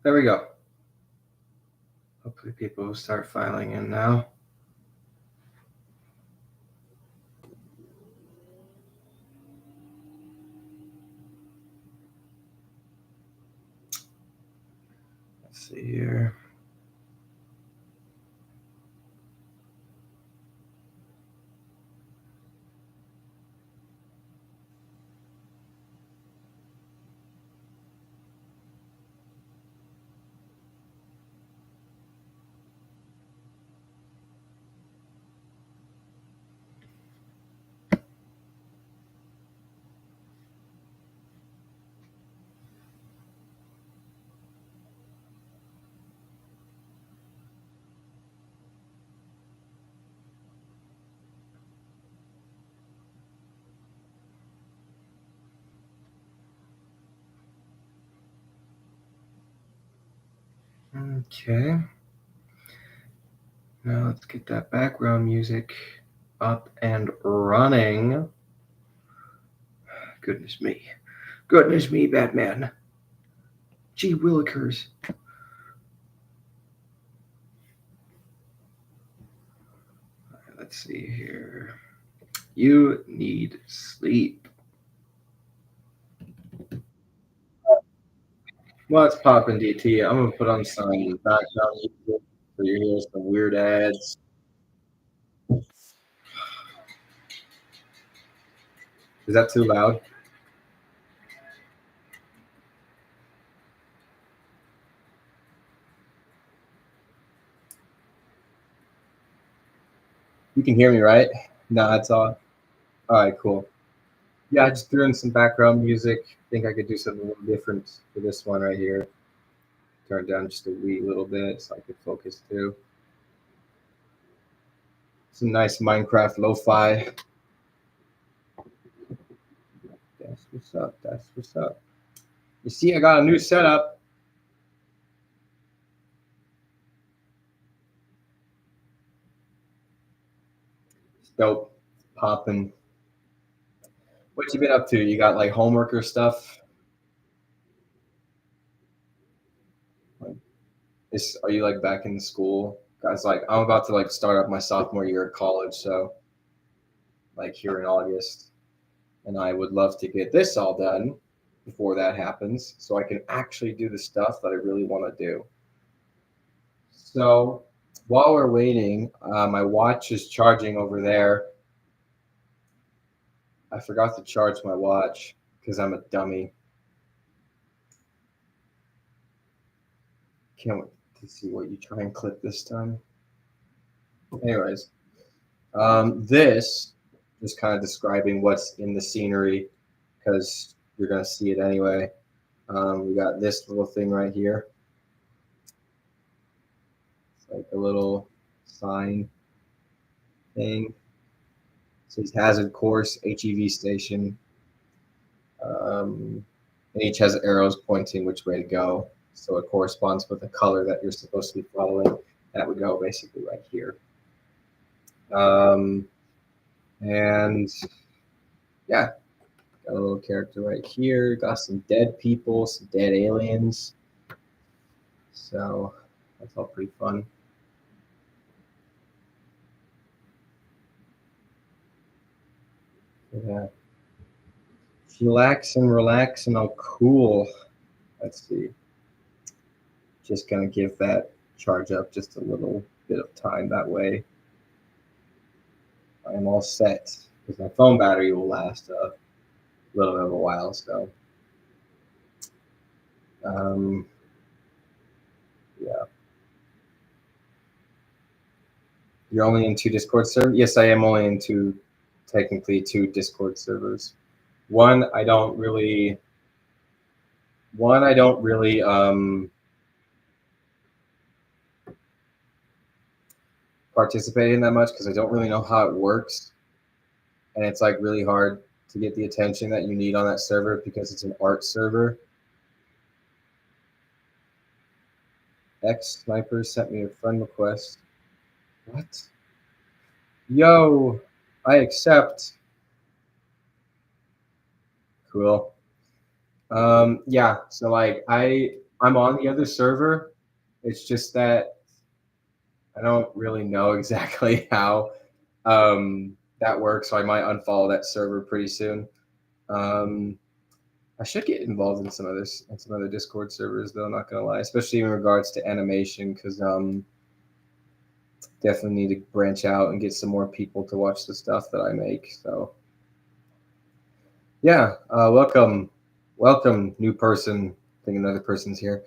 There we go. Hopefully people will start filing in now. Let's see here. Okay. Now let's get that background music up and running. Goodness me. Goodness me, Batman. Gee willikers. Let's see here. You need sleep. What's poppin', DT? I'm gonna put on some background music so you hear some weird ads. Is that too loud? You can hear me, right? No, that's all. All right, cool. Yeah, I just threw in some background music. I think I could do something a little different for this one right here. Turn it down just a wee little bit so I could focus too. Some nice Minecraft lo-fi. That's what's up. That's what's up. You see, I got a new setup. It's dope. Popping. What you been up to? You got like homework or stuff? Are you like back in school? Guys, like I'm about to like start up my sophomore year of college, so like here in August, and I would love to get this all done before that happens, so I can actually do the stuff that I really want to do. So while we're waiting, my watch is charging over there. I forgot to charge my watch because I'm a dummy. Can't wait to see what you try and clip this time. Anyways, this is kind of describing what's in the scenery because you're going to see it anyway. We got this little thing right here. It's like a little sign thing. It says hazard course, HEV station. And each has arrows pointing which way to go. So it corresponds with the color that you're supposed to be following. That would go basically right here. And yeah, got a little character right here. Got some dead people, some dead aliens. So that's all pretty fun. Yeah. Relax and all cool. Let's see. Just gonna give that charge up just a little bit of time that way. I'm all set because my phone battery will last a little bit of a while. So, yeah. You're only in two Discord servers? Yes, I am only in technically two Discord servers. One, I don't really participate in that much because I don't really know how it works. And it's like really hard to get the attention that you need on that server because it's an art server. X Sniper sent me a friend request. What? Yo, I accept. Cool. Yeah, so like I I'm on the other server. It's just that I don't really know exactly how that works, so I might unfollow that server pretty soon. Um, I should get involved in some other Discord servers though. Not gonna lie, especially in regards to animation, because definitely need to branch out and get some more people to watch the stuff that I make. So yeah, welcome, new person. I think another person's here.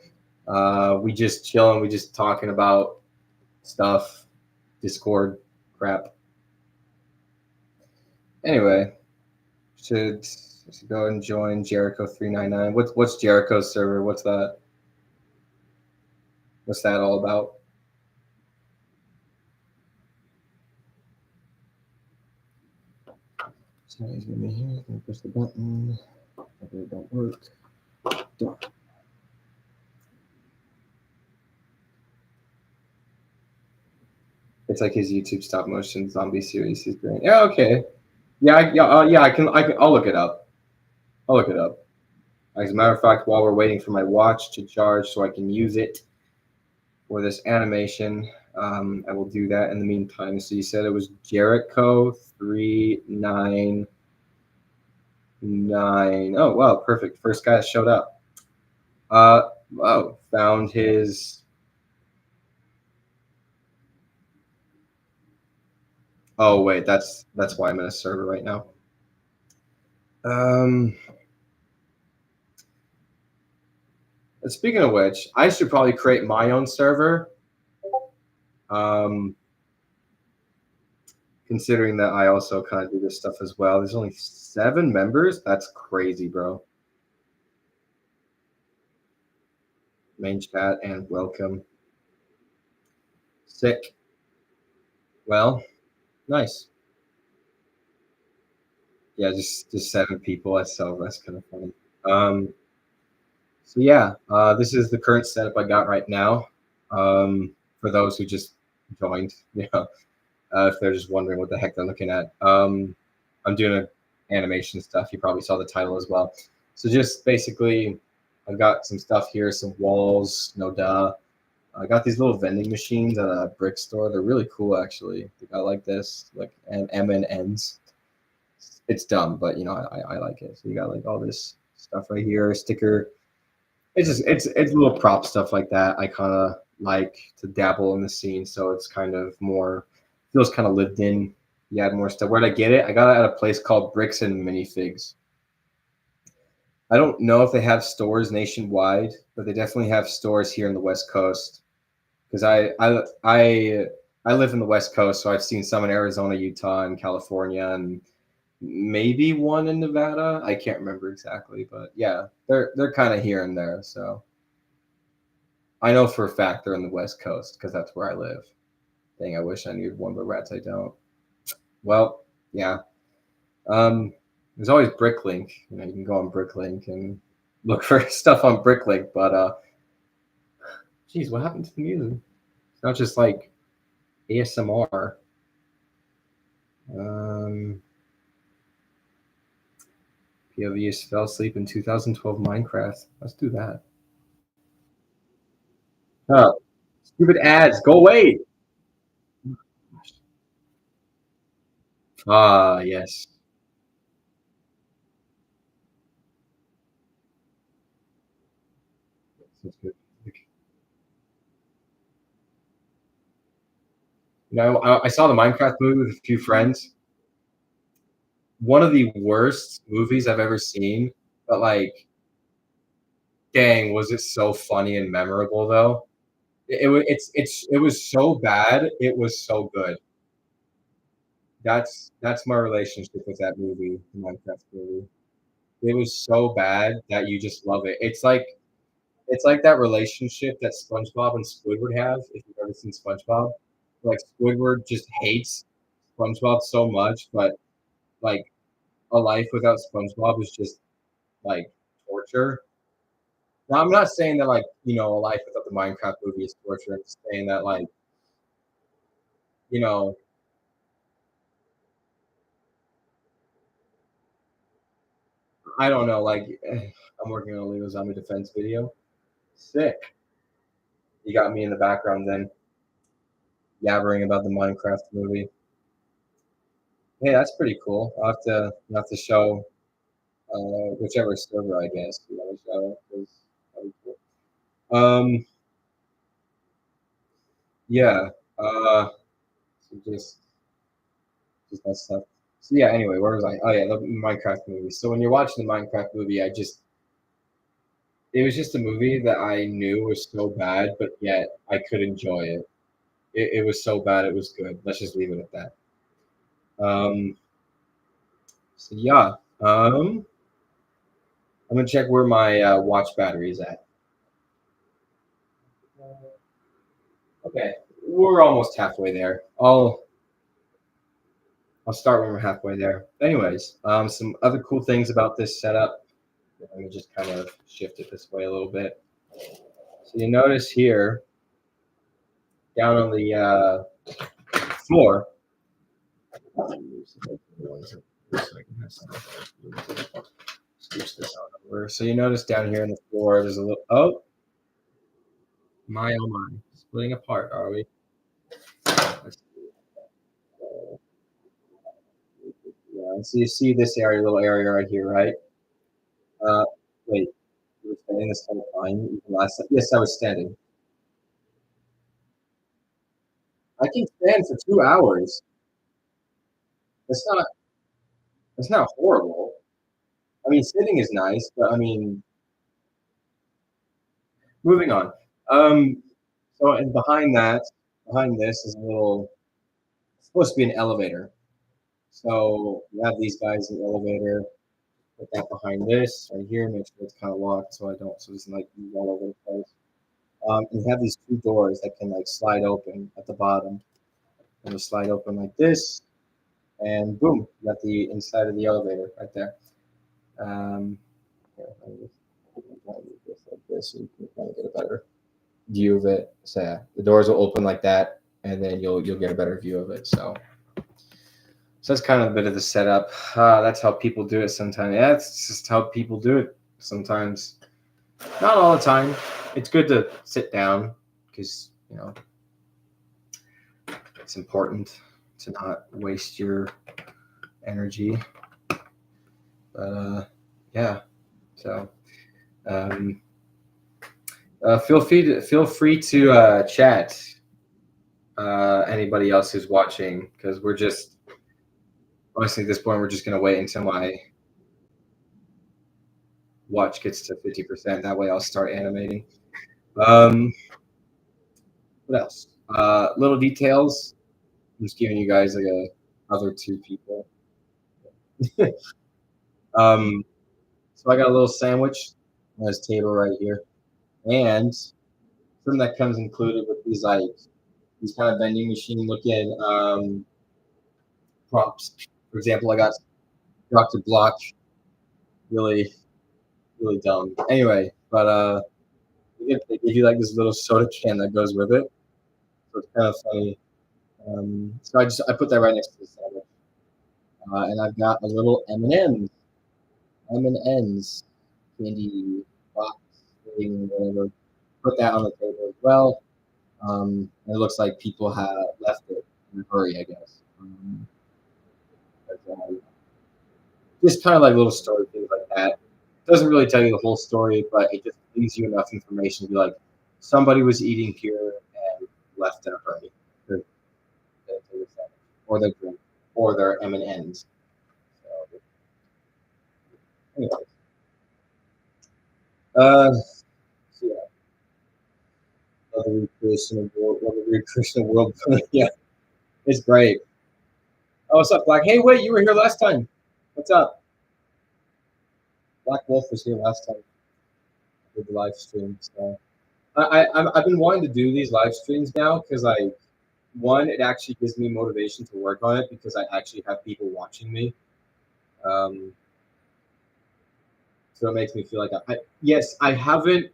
We just chilling. We just talking about stuff, Discord crap. Anyway, should go and join Jericho 399. What's Jericho's server? What's that? What's that all about? Somebody's gonna be here. Gonna push the button. Maybe it don't work. Don't. It's like his YouTube stop motion zombie series he's doing. Yeah, okay. Yeah. I'll look it up. I'll look it up. As a matter of fact, while we're waiting for my watch to charge so I can use it for this animation, I will do that in the meantime. So you said it was Jericho 399. Oh wow, perfect. First guy that showed up. Found his. Oh wait, that's why I'm in a server right now. Um, Speaking of which, I should probably create my own server. Um, Considering that I also kind of do this stuff as well. There's only 7 members. That's crazy, bro. Main chat and welcome. Sick. Well, nice. Yeah, just 7 people. That's kind of funny. Um, so yeah, this is the current setup I got right now. For those who just joined, if they're just wondering what the heck they're looking at. I'm doing animation stuff. You probably saw the title as well. So just basically, I've got some stuff here, some walls, no duh. I got these little vending machines at a brick store. They're really cool, actually. They got like this, like M and N's. It's dumb, but I like it. So you got like all this stuff right here, sticker. It's little prop stuff like that. I kind of like to dabble in the scene, so it's kind of more feels kind of lived in. You add more stuff. Where'd I get it? I got it at a place called Bricks and Minifigs. I don't know if they have stores nationwide, but they definitely have stores here in the West Coast. Because I live in the West Coast, so I've seen some in Arizona, Utah, and California, and maybe one in Nevada. I can't remember exactly, but yeah, they're kind of here and there. So I know for a fact they're in the West Coast because that's where I live. Dang, I wish I knew one, but rats I don't. Well, yeah. There's always Bricklink. You can go on Bricklink and look for stuff on Bricklink. But geez, what happened to the music? It's not just like ASMR. Um, POV fell asleep in 2012 Minecraft. Let's do that. Oh, stupid ads, go away. Ah, yes. That's good. I saw the Minecraft movie with a few friends. One of the worst movies I've ever seen, but like, dang, was it so funny and memorable though? It was so bad, it was so good. That's my relationship with that movie, the Minecraft movie. It was so bad that you just love it. It's like that relationship that SpongeBob and Squidward have, if you've ever seen SpongeBob. Like Squidward just hates SpongeBob so much, but like a life without SpongeBob is just like torture. Now I'm not saying that like, a life without the Minecraft movie is torture. I'm just saying that like, you know, I don't know, like I'm working on a Lego Zombie Defense video. Sick. You got me in the background then, yabbering about the Minecraft movie. Hey, that's pretty cool. I'll have to show whichever server I guess you want to show. 'Cause that'd be cool. Yeah. So just that stuff. So yeah. Anyway, where was I? Oh yeah, the Minecraft movie. So when you're watching the Minecraft movie, it was just a movie that I knew was so bad, but yet I could enjoy it. It was so bad, it was good. Let's just leave it at that. Um, so yeah, I'm gonna check where my watch battery is at. Okay, we're almost halfway there. I'll start when we're halfway there. Anyways, some other cool things about this setup. Let me just kind of shift it this way a little bit. So you notice here, down on the floor. Scooch this on over. So you notice down here on the floor, there's a little. Oh my! Oh my! Splitting apart, are we? Let's see. Yeah. So you see this area, little area right here, right? Uh, wait. You were standing this whole time. Even last time. Yes, I was standing. I can stand for 2 hours. That's not. That's not horrible. I mean, sitting is nice, but I mean, moving on. Um, so and behind this is a little. It's supposed to be an elevator. So we have these guys in the elevator. Put that behind this right here. Make sure it's kind of locked so I don't so it's like move all over the place. And you have these two doors that can like slide open at the bottom. And you slide open like this, and boom, you got the inside of the elevator right there. Um, here, let me just this like this so you can kind of get a better view of it. So yeah, the doors will open like that, and then you'll get a better view of it. So that's kind of a bit of the setup. That's how people do it sometimes. Yeah, it's just how people do it sometimes. Not all the time. It's good to sit down because it's important to not waste your energy. But yeah, so um, feel free to chat. Anybody else who's watching, because we're just honestly at this point we're just gonna wait until my watch gets to 50%. That way I'll start animating. Um, what else? Little details. I'm just giving you guys like a other two people. um, so I got a little sandwich on this table right here, and something that comes included with these kind of vending machine looking props. For example, I got Dr. Block, really really dumb. Anyway, but they give you like this little soda can that goes with it, so it's kind of funny. So I put that right next to the sandwich, and I've got a little M&Ms candy box thing, whatever. Put that on the table as well. And it looks like people have left it in a hurry, I guess. But, just kind of like little story things like that. Doesn't really tell you the whole story, but it just gives you enough information to be like, somebody was eating here and left in a hurry, or or their drink, or their M&Ms. So, anyway, so yeah, love the recreational world. Yeah, it's great. Oh, what's up, Black? Hey, wait, you were here last time. What's up? Black Wolf was here last time with the live stream. So I've been wanting to do these live streams now because one, it actually gives me motivation to work on it because I actually have people watching me. Um, so it makes me feel like yes, I haven't,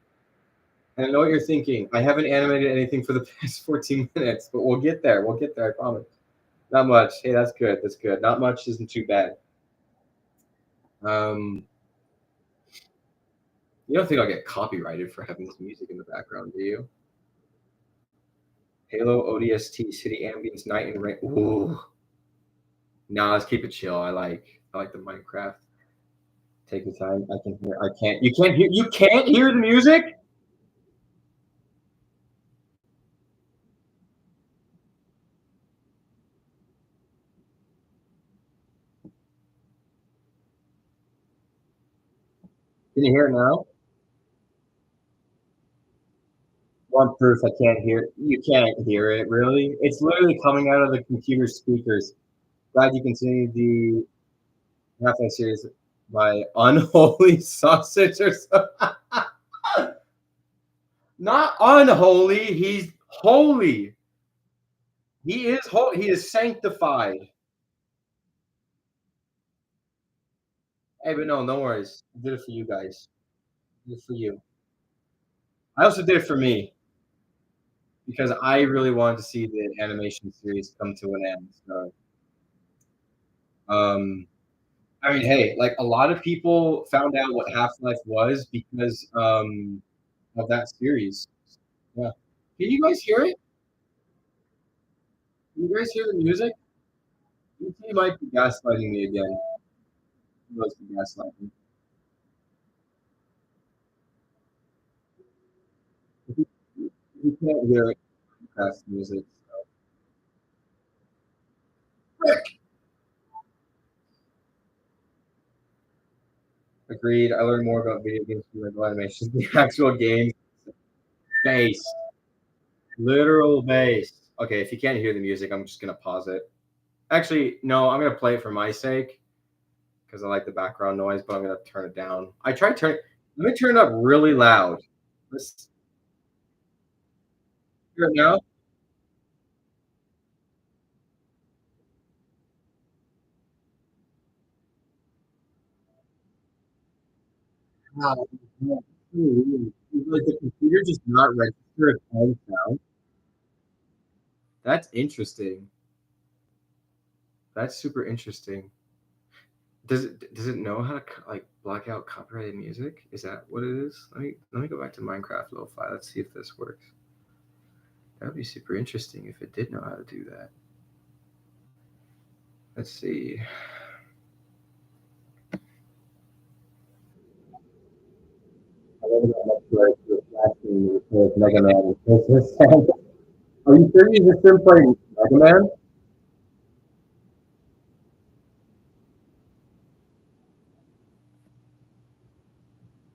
and I know what you're thinking. I haven't animated anything for the past 14 minutes, but we'll get there. We'll get there. I promise. Not much. Hey, that's good. That's good. Not much isn't too bad. Um, You don't think I'll get copyrighted for having this music in the background, do you? Halo ODST City Ambience Night and Rain. Ooh. Nah, let's keep it chill. I like the Minecraft. Take your time. I can hear. I can't. You can't hear. You can't hear the music. Can you hear it now? One proof I can't hear. You can't hear it. Really? It's literally coming out of the computer speakers. Glad you continued the half-life series by unholy sausage or something. Not unholy. He's holy. He is holy. He is sanctified. Hey, but no, no worries. I did it for you guys. I did it for you. I also did it for me because I really wanted to see the animation series come to an end. So, um, I mean, hey, like a lot of people found out what Half Life was because of that series. Yeah. Can you guys hear it? Can you guys hear the music? You might be gaslighting me again. He must be gaslighting. If you can't hear it, that's music. Agreed. I learned more about video games through Lego animations than the actual game. Bass. Literal bass. Okay, if you can't hear the music, I'm just gonna pause it. Actually, no, I'm gonna play it for my sake because I like the background noise, but I'm gonna turn it down. I tried turn. Let me turn it up really loud. Let's hear it now. Wow, yeah, it's really weird. It's like the computer just not register its own sound. That's interesting. That's super interesting. Does it know how to like block out copyrighted music? Is that what it is? Let me go back to Minecraft Lo-Fi. Let's see if this works. That would be super interesting if it did know how to do that. Let's see. I love it how much like the flashing with Mega Man. Are you sure you just didn't play Mega Man?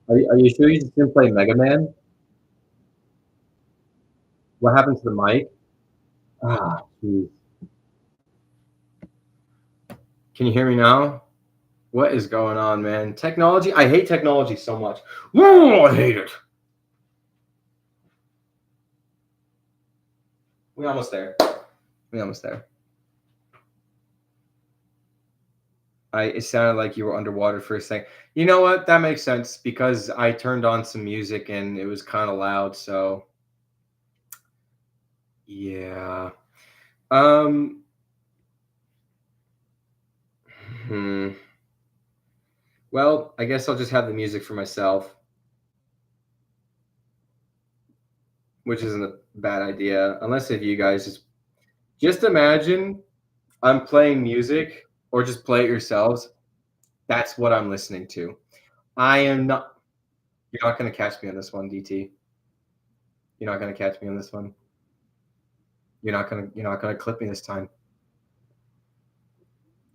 Are you sure you just didn't play Mega Man? What happened to the mic? Ah, jeez. Can you hear me now? What is going on, man? Technology? I hate technology so much. Whoa, I hate it. We almost there. We almost there. It sounded like you were underwater for a second. You know what? That makes sense because I turned on some music and it was kind of loud. So yeah. Um. Hmm. Well, I guess I'll just have the music for myself, which isn't a bad idea. Unless if you guys just imagine I'm playing music or just play it yourselves. That's what I'm listening to. I am not. You're not going to catch me on this one, DT. You're not going to catch me on this one. You're not going to clip me this time.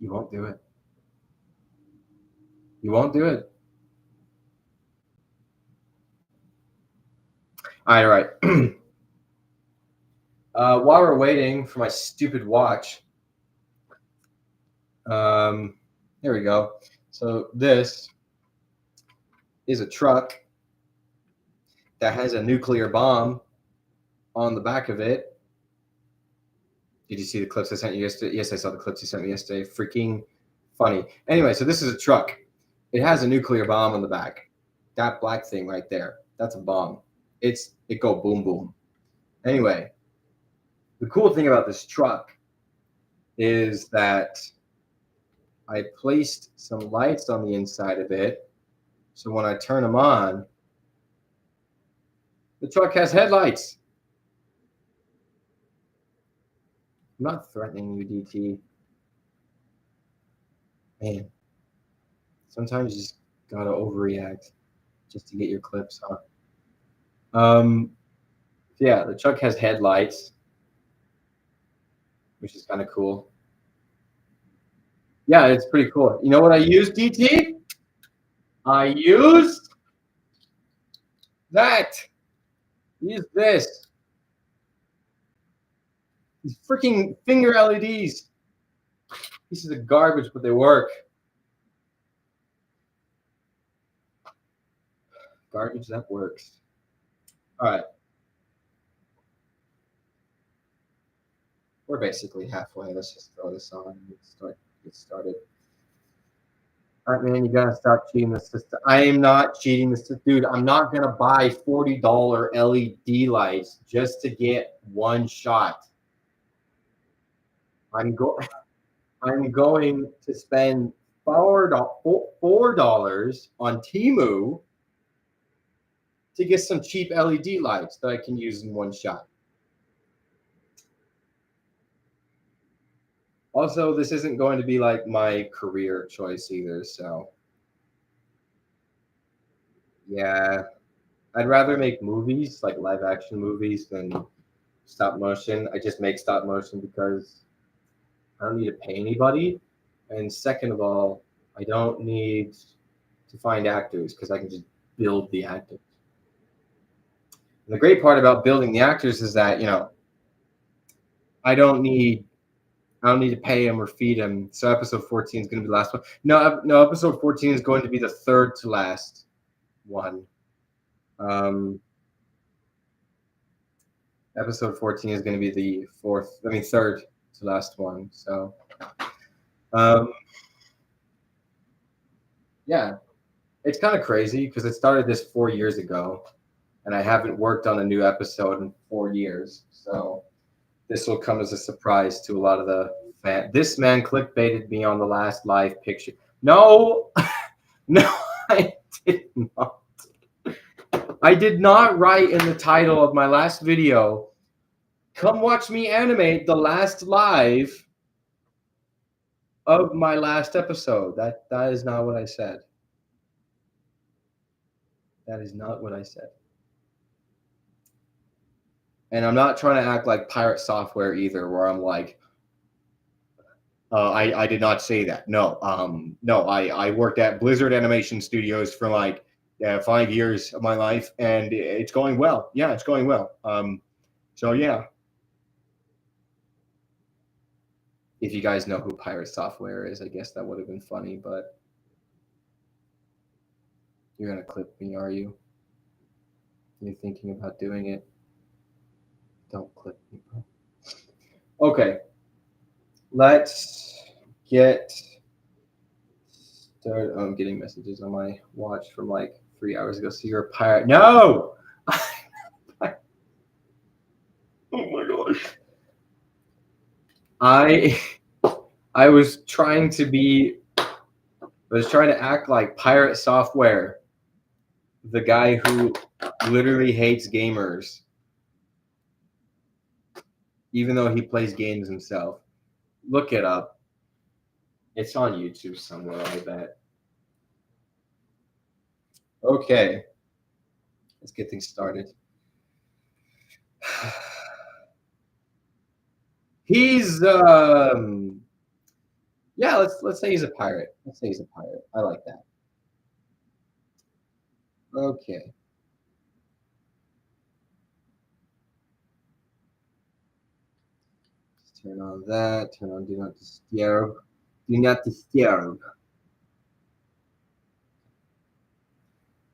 You won't do it. You won't do it. All right. While we're waiting for my stupid watch, um, here we go. So this is a truck that has a nuclear bomb on the back of it. Did you see the clips I sent you yesterday? Yes, I saw the clips you sent me yesterday. Freaking funny. Anyway, so this is a truck. It has a nuclear bomb on the back. That black thing right there, that's a bomb. It go boom boom. Anyway, the cool thing about this truck is that I placed some lights on the inside of it. So when I turn them on, The truck has headlights. I'm not threatening you, DT. Man, sometimes you just gotta overreact just to get your clips, huh? Yeah, the truck has headlights, which is kind of cool. Yeah, it's pretty cool. You know what I used, DT? I used that. Use this. These freaking finger LEDs. Pieces of garbage, but they work. Garbage that works. All right. We're basically halfway. Let's just throw this on and get started. All right, man, you gotta stop cheating the system. I am not cheating the system. Dude, I'm not gonna buy $40 LED lights just to get one shot. I'm go I'm going to spend $4 on Temu to get some cheap LED lights that I can use in one shot. Also, this isn't going to be like my career choice either, so yeah. I'd rather make movies, like live action movies, than stop motion. I just make stop motion because I don't need to pay anybody. And second of all, I don't need to find actors because I can just build the actors. And the great part about building the actors is that, I don't need to pay them or feed them. So episode 14 is going to be the last one. No, episode 14 is going to be the third to last one. Episode 14 is going to be the third to last one. So, yeah, it's kind of crazy because it started this 4 years ago, and I haven't worked on a new episode in 4 years. So this will come as a surprise to a lot of the fans. This man clickbaited me on the last live picture. No, no, I did not. I did not write in the title of my last video, "Come watch me animate the last live of my last episode." That is not what I said. That is not what I said. And I'm not trying to act like pirate software either, where I'm like, I did not say that. No, no, I worked at Blizzard Animation Studios for like 5 years of my life, and it's going well. Yeah, it's going well. So yeah, if you guys know who pirate software is, I guess that would have been funny, but you're gonna clip me, are you? You're thinking about doing it? Don't clip me, bro. Okay, let's get started. I'm getting messages on my watch from like 3 hours ago. So you're a pirate? No. Oh my gosh. I was trying to act like pirate software, the guy who literally hates gamers, even though he plays games himself. Look it up. It's on YouTube somewhere, I bet. Okay, let's get things started. He's yeah, let's say he's a pirate. Let's say he's a pirate. I like that. Okay. Let's turn on that. Turn on do not disturb. Do not disturb.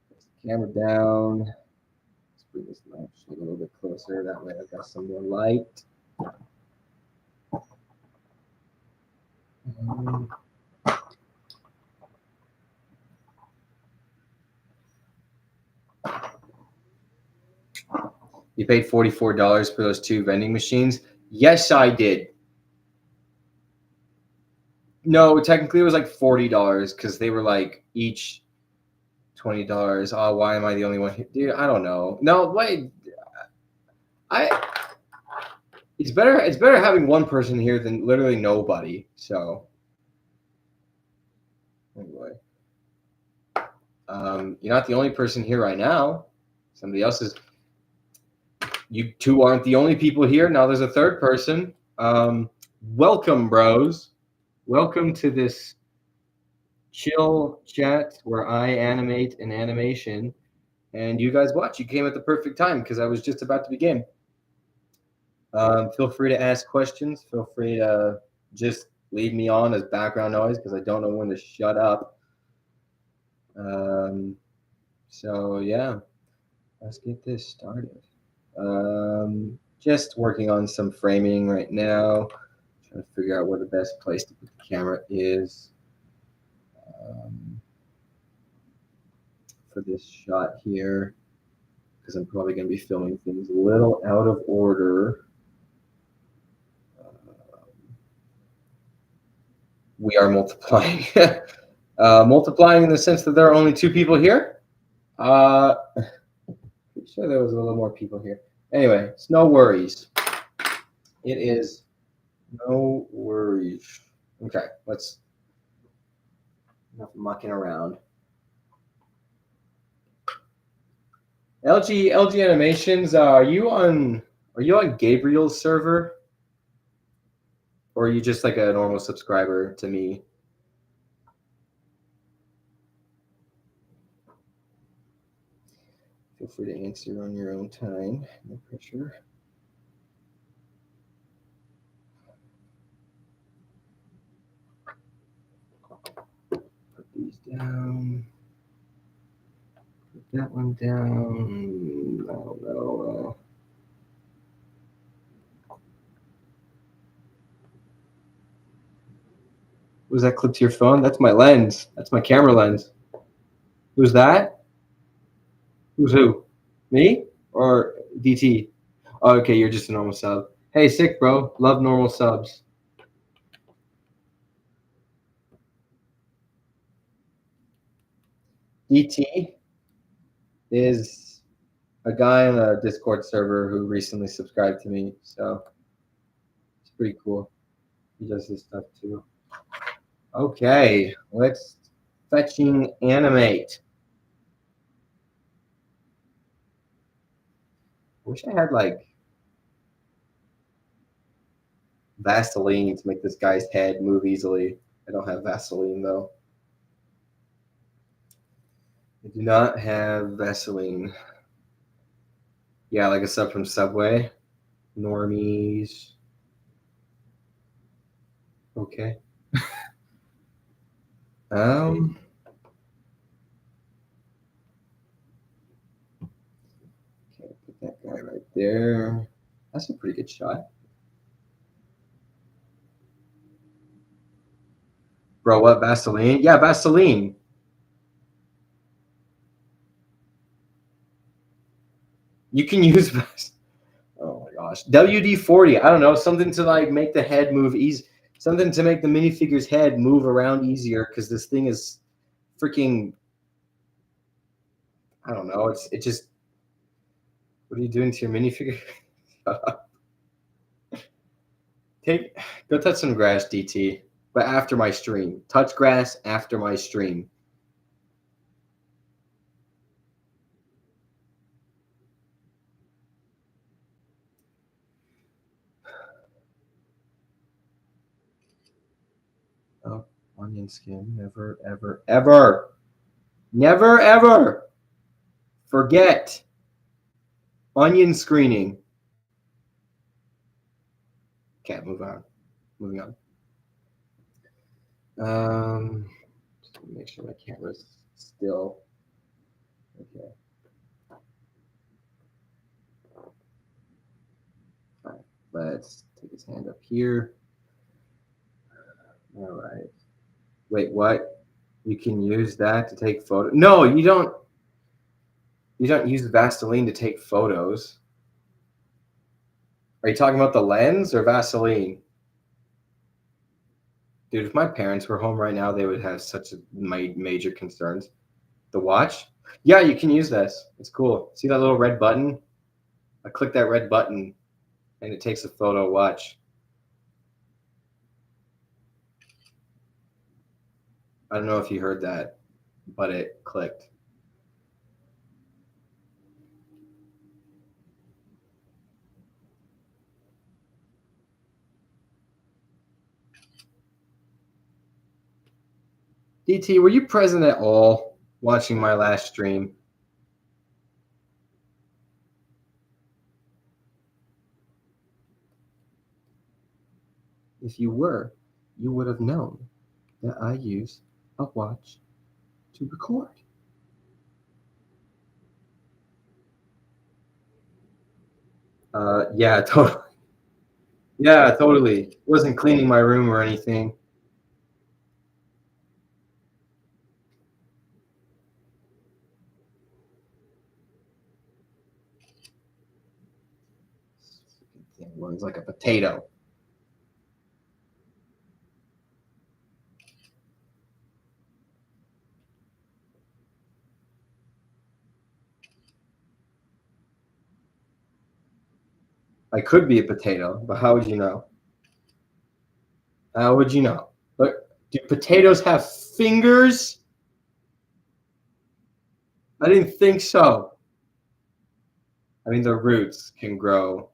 Put the camera down. Let's bring this lamp a little bit closer. That way I've got some more light. You paid $44 for those two vending machines? Yes, I did. No, technically it was like $40 because they were like each $20. Oh, why am I the only one here? Dude, I don't know. No, wait. I it's better having one person here than literally nobody. So anyway. You're not the only person here right now. Somebody else is. You two aren't the only people here. Now there's a third person. Welcome, bros. Welcome to this chill chat where I animate an animation and you guys watch. You came at the perfect time because I was just about to begin. Feel free to ask questions. Feel free to just leave me on as background noise because I don't know when to shut up. So yeah, let's get this started. Just working on some framing right now. Trying to figure out where the best place to put the camera is for this shot here, because I'm probably going to be filming things a little out of order. We are multiplying. Multiplying in the sense that there are only two people here. Pretty sure there was a little more people here. Anyway, it's no worries. It is no worries. Okay, let's enough mucking around. LG Animations, are you on Gabriel's server? Or are you just like a normal subscriber to me? Feel free to answer on your own time. No pressure. Put these down. Put that one down. I don't know. Was that clipped to your phone? That's my lens. That's my camera lens. Who's that? Who's who? Me or DT? Oh, okay, you're just a normal sub. Hey, sick, bro. Love normal subs. DT is a guy on a Discord server who recently subscribed to me, so it's pretty cool. He does this stuff too. Okay, let's fetching animate. Wish I had like Vaseline to make this guy's head move easily. I don't have Vaseline though. I do not have Vaseline. Yeah, like a sub from Subway. Normies. Okay. Okay, put that guy right there. That's a pretty good shot. Bro, what, Vaseline? Yeah, Vaseline. You can use oh my gosh. WD-40. I don't know, something to like make the head move easy. Something to make the minifigure's head move around easier because this thing is freaking. I don't know. It just. What are you doing to your minifigure? Go touch some grass, DT. But after my stream. Touch grass after my stream. Oh, onion skin. Never, ever, ever. Never, ever forget onion screening. Okay, move on. Moving on. Just make sure my camera's still. Okay. All right, let's take his hand up here. All right. Wait, what? You can use that to take photos? No, you don't. You don't use Vaseline to take photos. Are you talking about the lens or Vaseline? Dude, if my parents were home right now, they would have such major concerns. The watch? Yeah, you can use this. It's cool. See that little red button? I click that red button and it takes a photo. Watch. I don't know if you heard that, but it clicked. DT, were you present at all watching my last stream? If you were, you would have known that I use a watch to record. Yeah, totally. Yeah, totally. Wasn't cleaning my room or anything. Thing runs like a potato. I could be a potato, but how would you know? How would you know? Look, do potatoes have fingers? I didn't think so. I mean, the roots can grow.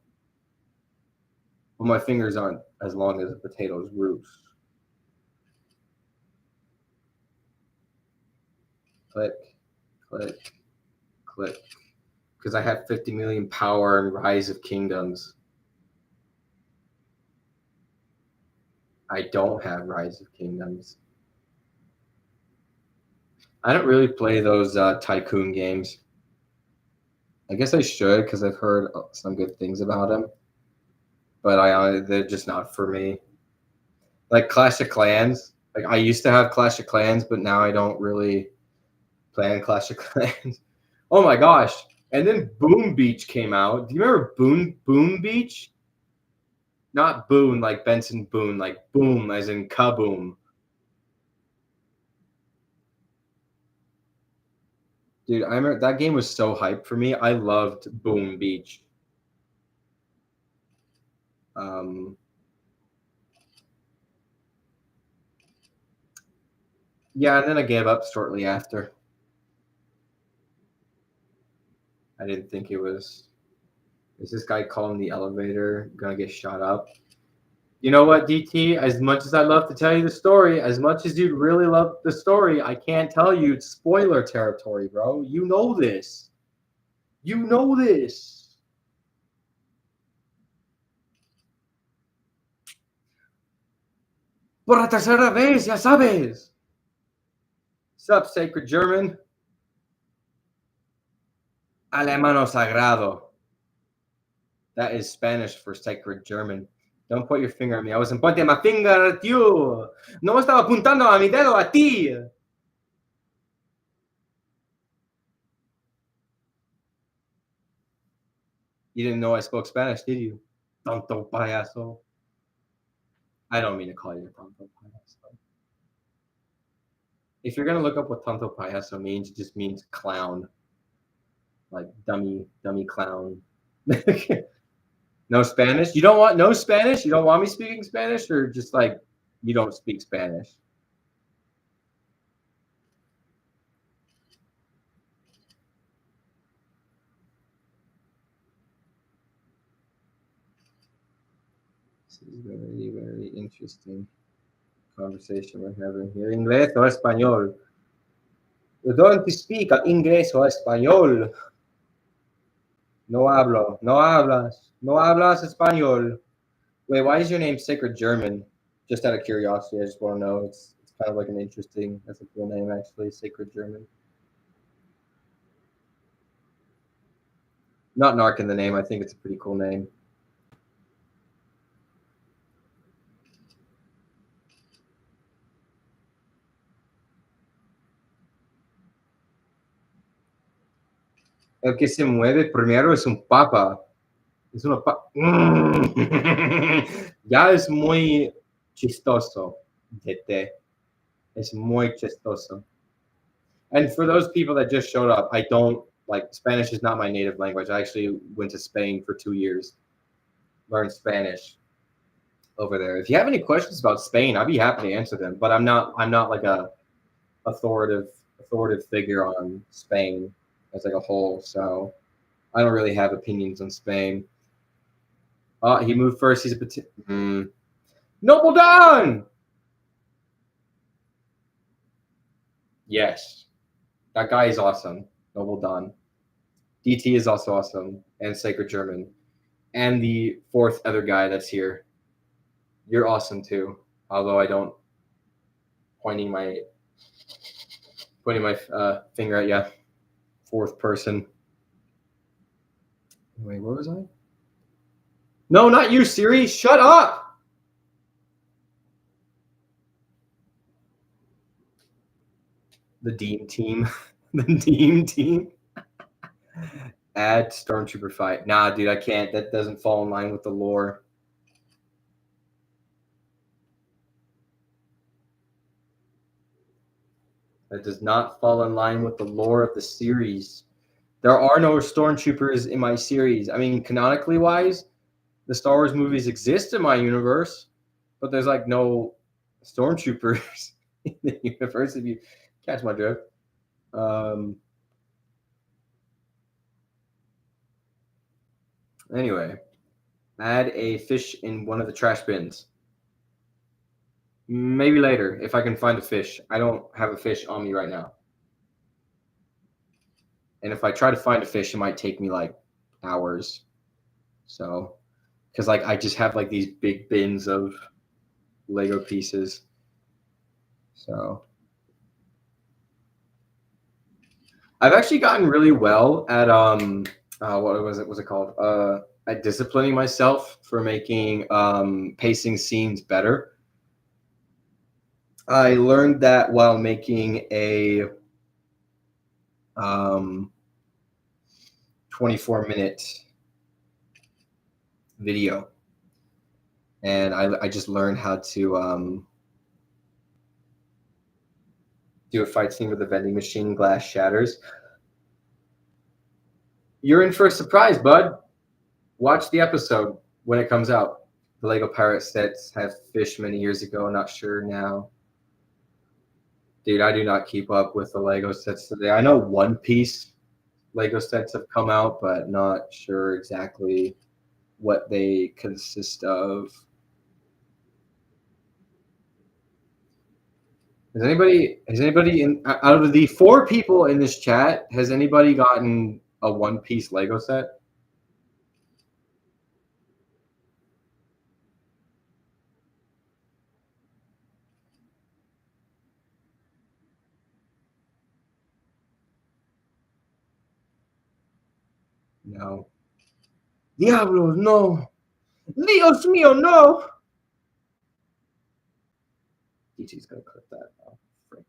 Well, my fingers aren't as long as a potato's roots. Click, click, click. Because I have 50 million power and Rise of Kingdoms. I don't have Rise of Kingdoms. I don't really play those tycoon games. I guess I should because I've heard some good things about them, but they're just not for me. Like Clash of Clans, like I used to have Clash of Clans, but now I don't really play on Clash of Clans. Oh my gosh! And then Boom Beach came out. Do you remember Boom Beach? Not Boone like Benson Boone, like boom as in kaboom. Dude, I remember that game was so hyped for me. I loved Boom Beach. Um, yeah, and then I gave up shortly after. I didn't think it was. Is this guy calling the elevator gonna get shot up? You know what, DT? As much as I love to tell you the story, as much as you'd really love the story, I can't tell you. It's spoiler territory, bro. You know this. You know this. Por la tercera vez, ya sabes. Sup, sacred German? Alemano sagrado. That is Spanish for sacred German. Don't put your finger at me. I wasn't pointing my finger at you. No estaba apuntando a mi dedo a ti. You didn't know I spoke Spanish, did you? Tonto payaso. I don't mean to call you a tonto payaso. If you're gonna look up what tonto payaso means, it just means clown. Like dummy clown. No Spanish? You don't want no Spanish? You don't want me speaking Spanish, or just like you don't speak Spanish? This is very interesting conversation we're having here. Inglés o español? You don't speak inglés o español. No hablo. No hablas. No hablas español. Wait, why is your name Sacred German? Just out of curiosity, I just want to know. It's kind of like an interesting, that's a cool name actually, Sacred German. Not narking the name, I think it's a pretty cool name. El que se mueve primero es un papa. Es una papa. Ya es muy chistoso, DT. Es muy chistoso. And for those people that just showed up, I don't like Spanish is not my native language. I actually went to Spain for 2 years, learned Spanish over there. If you have any questions about Spain, I'd be happy to answer them. But I'm not like a authoritative figure on Spain as like a whole. So I don't really have opinions on Spain. He moved first. He's a Noble Don. Yes, that guy is awesome. Noble Don. DT is also awesome, and Sacred German, and the fourth other guy that's here. You're awesome too. Although I don't pointing my finger at you. Fourth person. Wait, where was I? No, not you, Siri. Shut up. The Dean team. The Dean team. Add Stormtrooper fight. Nah, dude, I can't. That doesn't fall in line with the lore. That does not fall in line with the lore of the series. There are no Stormtroopers in my series. I mean, canonically wise, the Star Wars movies exist in my universe, but there's like no Stormtroopers in the universe. If you catch my drift. Anyway, add a fish in one of the trash bins. Maybe later if I can find a fish. I don't have a fish on me right now. And if I try to find a fish, it might take me like hours. So, because like I just have like these big bins of Lego pieces. So, I've actually gotten really well at what was it called? At disciplining myself for making pacing scenes better. I learned that while making a 24-minute video, and I just learned how to do a fight scene with the vending machine. Glass shatters. You're in for a surprise, bud. Watch the episode when it comes out. The Lego pirate sets have fish many years ago. Not sure now. Dude, I do not keep up with the Lego sets today. I know One Piece Lego sets have come out, but not sure exactly what they consist of. Has anybody in out of the 4 people in this chat, has anybody gotten a One Piece Lego set? No. Diablos, no. Dios mío, no. DT's gonna clip that. Oh, frick.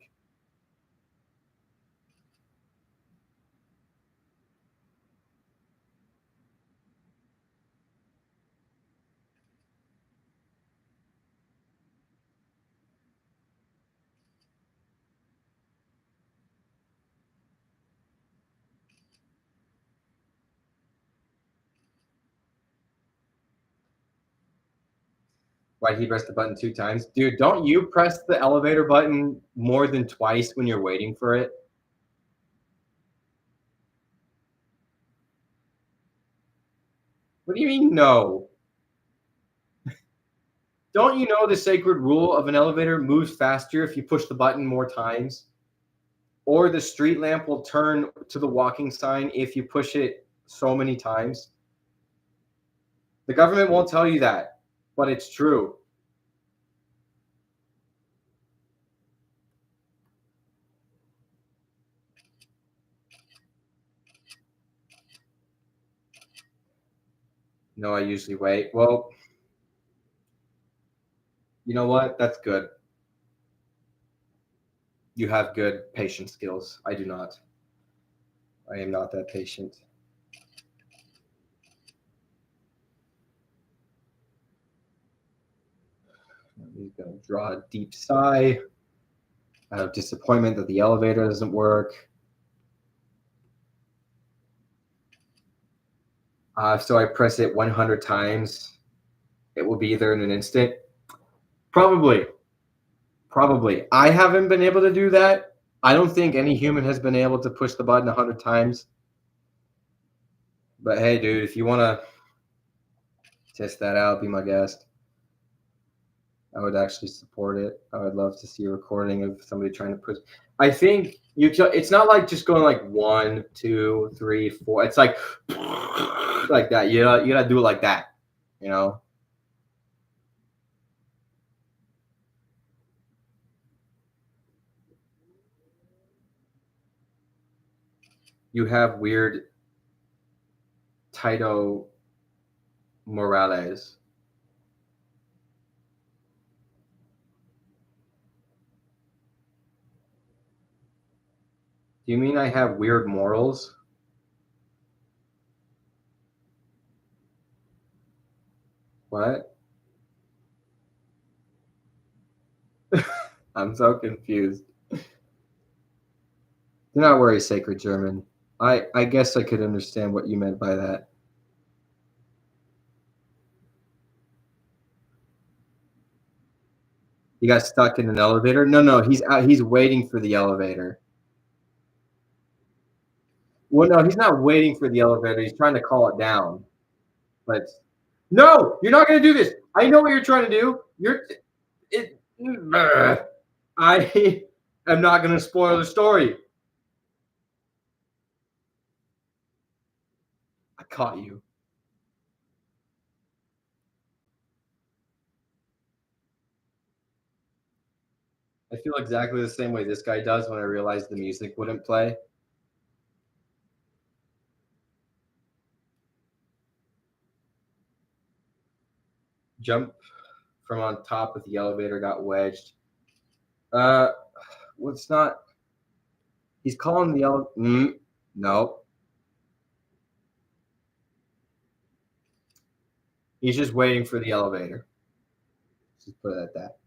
Why did he press the button 2 times? Dude, don't you press the elevator button more than twice when you're waiting for it? What do you mean, no? Don't you know the sacred rule of an elevator moves faster if you push the button more times? Or the street lamp will turn to the walking sign if you push it so many times? The government won't tell you that, but it's true. No, I usually wait. Well, you know what? That's good. You have good patient skills. I do not. I am not that patient. He's going to draw a deep sigh. Out of disappointment that the elevator doesn't work. So I press it 100 times. It will be there in an instant. Probably. Probably. I haven't been able to do that. I don't think any human has been able to push the button 100 times. But hey, dude, if you want to test that out, be my guest. I would actually support it. I would love to see a recording of somebody trying to push. I think it's not like just going like 1, 2, 3, 4. It's like like that. You gotta do it like that. You know. You have weird Tito Morales. Do you mean I have weird morals? What? I'm so confused. Do not worry, Sacred German. I guess I could understand what you meant by that. He got stuck in an elevator? No, he's out. He's waiting for the elevator. Well, no, he's not waiting for the elevator. He's trying to call it down. But no, you're not going to do this. I know what you're trying to do. It. I am not going to spoil the story. I caught you. I feel exactly the same way this guy does when I realized the music wouldn't play. Jump from on top of the elevator, got wedged. Well, it's not. He's calling the elevator. No. He's just waiting for the elevator. Just put it at that.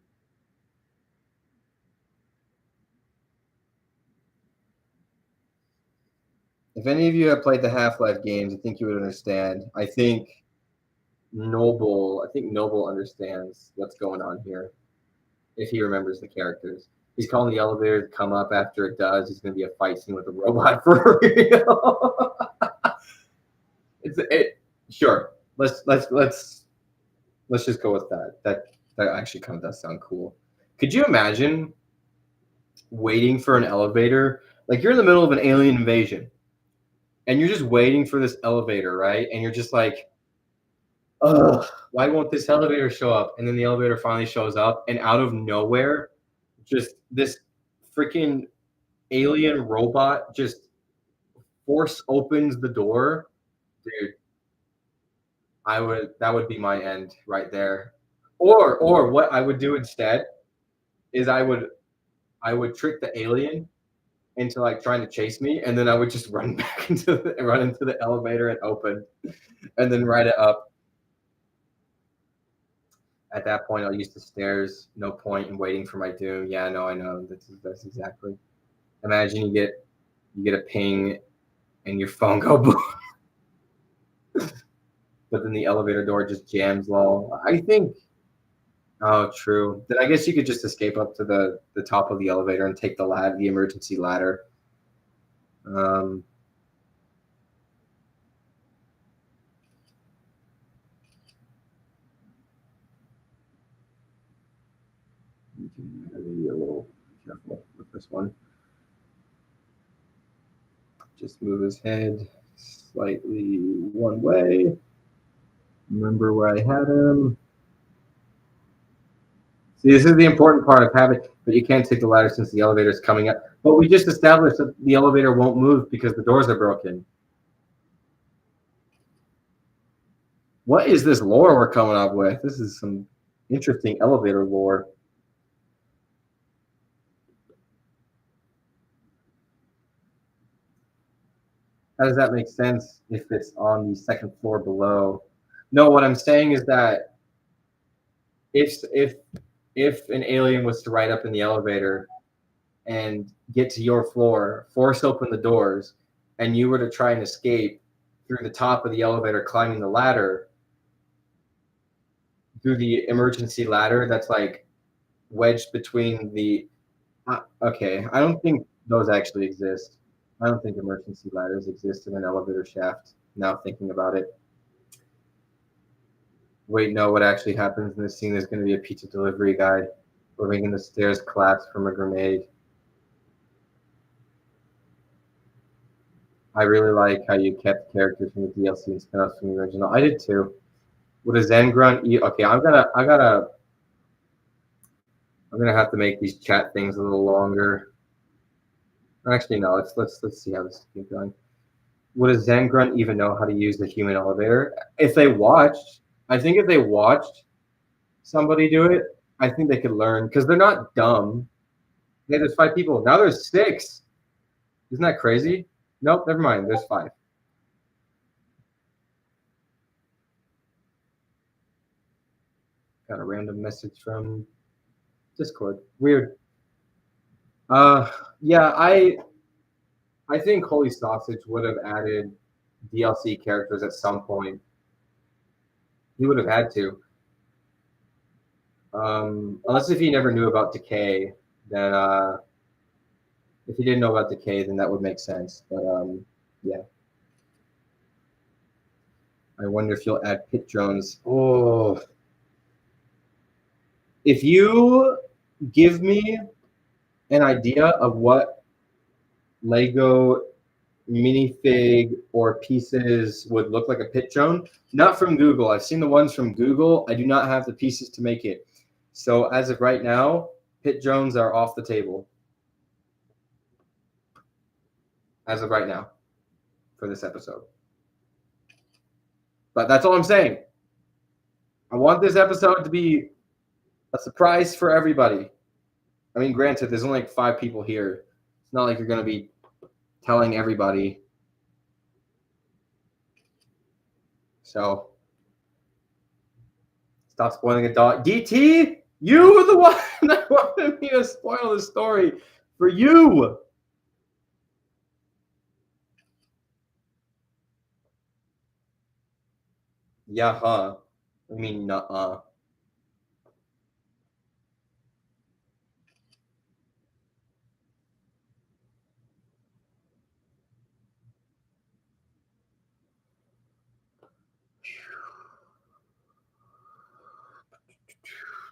If any of you have played the Half-Life games, I think you would understand. I think Noble understands what's going on here if he remembers the characters. He's calling the elevator to come up. After it does, it's going to be a fight scene with a robot for real. Sure. Let's just go with that. That actually kind of does sound cool. Could you imagine waiting for an elevator? Like you're in the middle of an alien invasion, and you're just waiting for this elevator, right? And you're just like, ugh, why won't this elevator show up? And then the elevator finally shows up, and out of nowhere, just this freaking alien robot just force opens the door. Dude, that would be my end right there. Or what I would do instead is I would trick the alien into like trying to chase me, and then I would just run back run into the elevator and open, and then ride it up. At that point, I'll use the stairs. No point in waiting for my doom. Yeah, no, I know. That's exactly. Imagine you get a ping, and your phone go boom, but then the elevator door just jams. Lol. I think. Oh, true. Then I guess you could just escape up to the top of the elevator and take the emergency ladder. Um, be a little careful with this one. Just move his head slightly one way. Remember where I had him. See, this is the important part of having, but you can't take the ladder since the elevator is coming up. But we just established that the elevator won't move because the doors are broken. What is this lore we're coming up with? This is some interesting elevator lore. How does that make sense if it's on the second floor below? No, what I'm saying is that if an alien was to ride up in the elevator and get to your floor, force open the doors, and you were to try and escape through the top of the elevator, climbing the ladder, through the emergency ladder that's like wedged between the. Okay, I don't think those actually exist. I don't think emergency ladders exist in an elevator shaft. Now thinking about it. Wait, no, what actually happens in this scene is going to be a pizza delivery guy. We're making the stairs collapse from a grenade. I really like how you kept characters from the DLC and spin-offs from the original. I did too. Would a Zen grunt eat? Okay, I'm gonna have to make these chat things a little longer. Actually, no. Let's see how this keeps going. Would a Zen grunt even know how to use the human elevator? If they watched, I think if they watched somebody do it, I think they could learn because they're not dumb. Yeah, there's 5 people. Now there's 6. Isn't that crazy? Nope, never mind. There's 5. Got a random message from Discord. Weird. Uh, yeah, I think Holy Sausage would have added DLC characters at some point. He would have had to. Unless if he never knew about Decay, then if he didn't know about Decay, then that would make sense. But yeah. I wonder if you'll add pit drones. Oh, if you give me an idea of what Lego minifig or pieces would look like a pit drone, not from Google. I've seen the ones from Google. I do not have the pieces to make it. So as of right now, pit drones are off the table. As of right now, for this episode. But that's all I'm saying. I want this episode to be a surprise for everybody. I mean, granted, there's only like 5 people here. It's not like you're going to be telling everybody. So, stop spoiling a dog. DT, you were the one that wanted me to spoil the story for you. Yeah, huh? I mean, nuh-uh.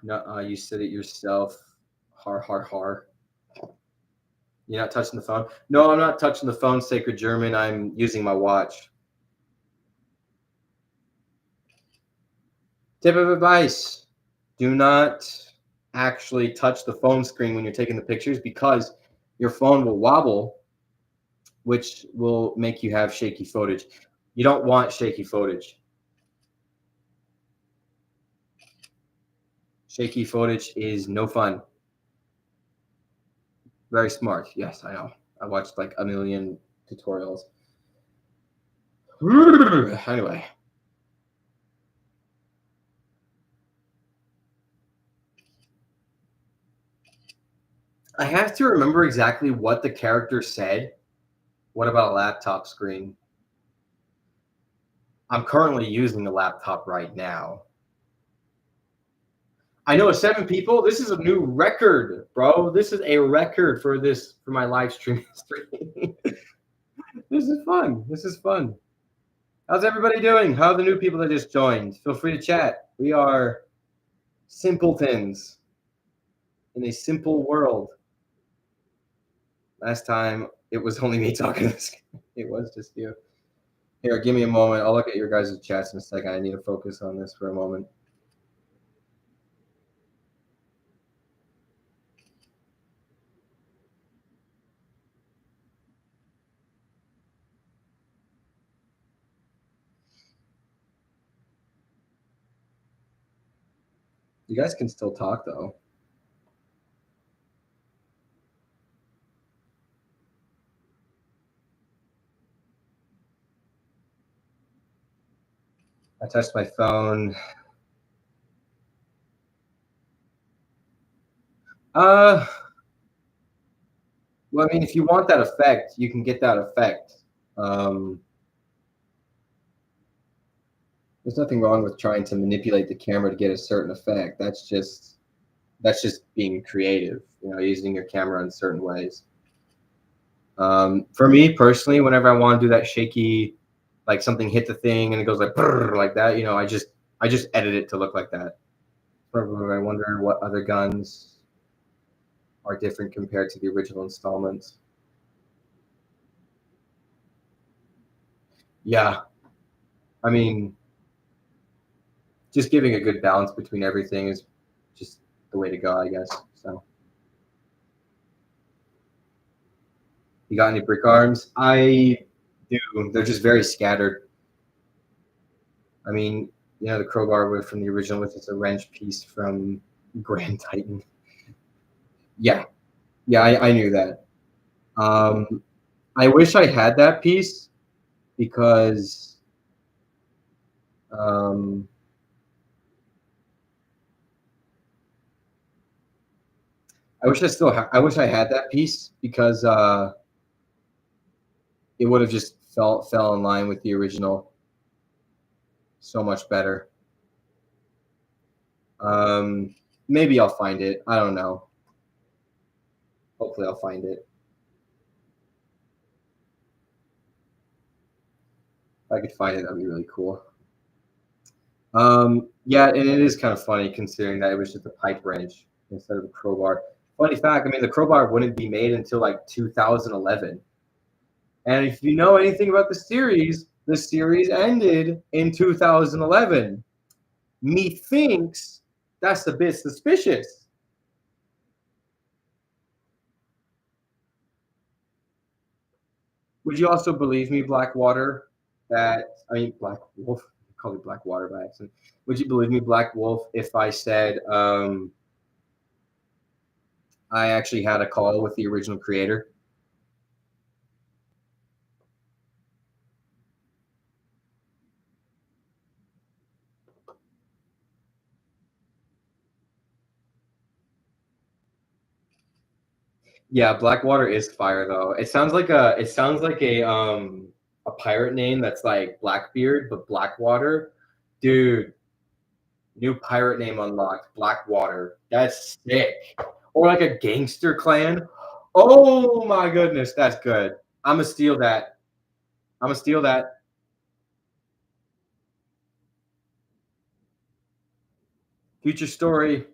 Nuh-uh, you said it yourself. Har, har, har. You're not touching the phone? No, I'm not touching the phone, Sacred German. I'm using my watch. Tip of advice: do not actually touch the phone screen when you're taking the pictures because your phone will wobble, which will make you have shaky footage. You don't want shaky footage. Shaky footage is no fun. Very smart. Yes, I know. I watched like a million tutorials. Anyway. I have to remember exactly what the character said. What about a laptop screen? I'm currently using a laptop right now. I know 7 people. This is a new record, bro. This is a record for my live stream history. This is fun. This is fun. How's everybody doing? How are the new people that just joined? Feel free to chat. We are simpletons in a simple world. Last time it was only me talking. It was just you. Here, give me a moment. I'll look at your guys' chats in a second. I need to focus on this for a moment. You guys can still talk though. I touched my phone. Uh, Well, I mean, if you want that effect, you can get that effect. Um, there's nothing wrong with trying to manipulate the camera to get a certain effect. That's just being creative, using your camera in certain ways. For me personally, whenever I want to do that shaky, like something hit the thing and it goes like brrr, like that, I just edit it to look like that. I wonder what other guns are different compared to the original installments. Yeah, I mean, just giving a good balance between everything is just the way to go, I guess. So, you got any brick arms? I do. They're just very scattered. I mean, the crowbar from the original was just a wrench piece from Grand Titan. Yeah, yeah, I knew that. Um, I wish I had that piece because um, I wish I had that piece because it would have just fell in line with the original so much better. Um, Maybe I'll find it. I don't know. Hopefully, I'll find it. If I could find it, that'd be really cool. Yeah, and it is kind of funny considering that it was just a pipe wrench instead of a crowbar. Funny fact, I mean, the crowbar wouldn't be made until like 2011. And if you know anything about the series ended in 2011. Methinks that's a bit suspicious. Would you also believe me, Blackwater, Black Wolf, I called it Blackwater by accident. Would you believe me, Black Wolf, if I said I actually had a call with the original creator? Yeah, Blackwater is fire though. It sounds like a pirate name that's like Blackbeard, but Blackwater. Dude, new pirate name unlocked, Blackwater. That's sick. Or like a gangster clan. Oh my goodness, that's good. I'm gonna steal that. I'm gonna steal that. Future story,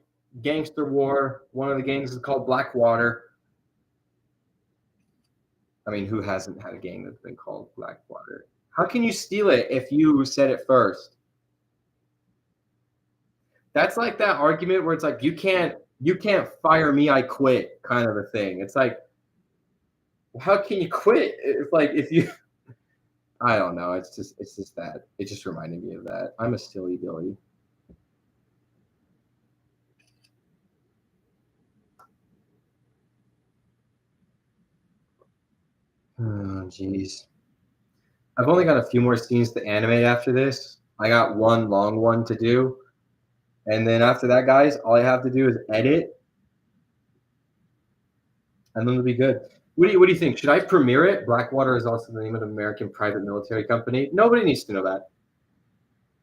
gangster war. One of the gangs is called Blackwater. I mean, who hasn't had a gang that's been called Blackwater? How can you steal it if you said it first? That's like that argument where it's like you can't fire me, I quit kind of a thing. It's like, how can you quit? It's like if you I don't know. It's just that. It just reminded me of that. I'm a silly Billy. Oh jeez. I've only got a few more scenes to animate after this. I got one long one to do. And then after that, guys, all I have to do is edit and then it'll be good. What do you think? Should I premiere it? Blackwater is also the name of an American private military company. Nobody needs to know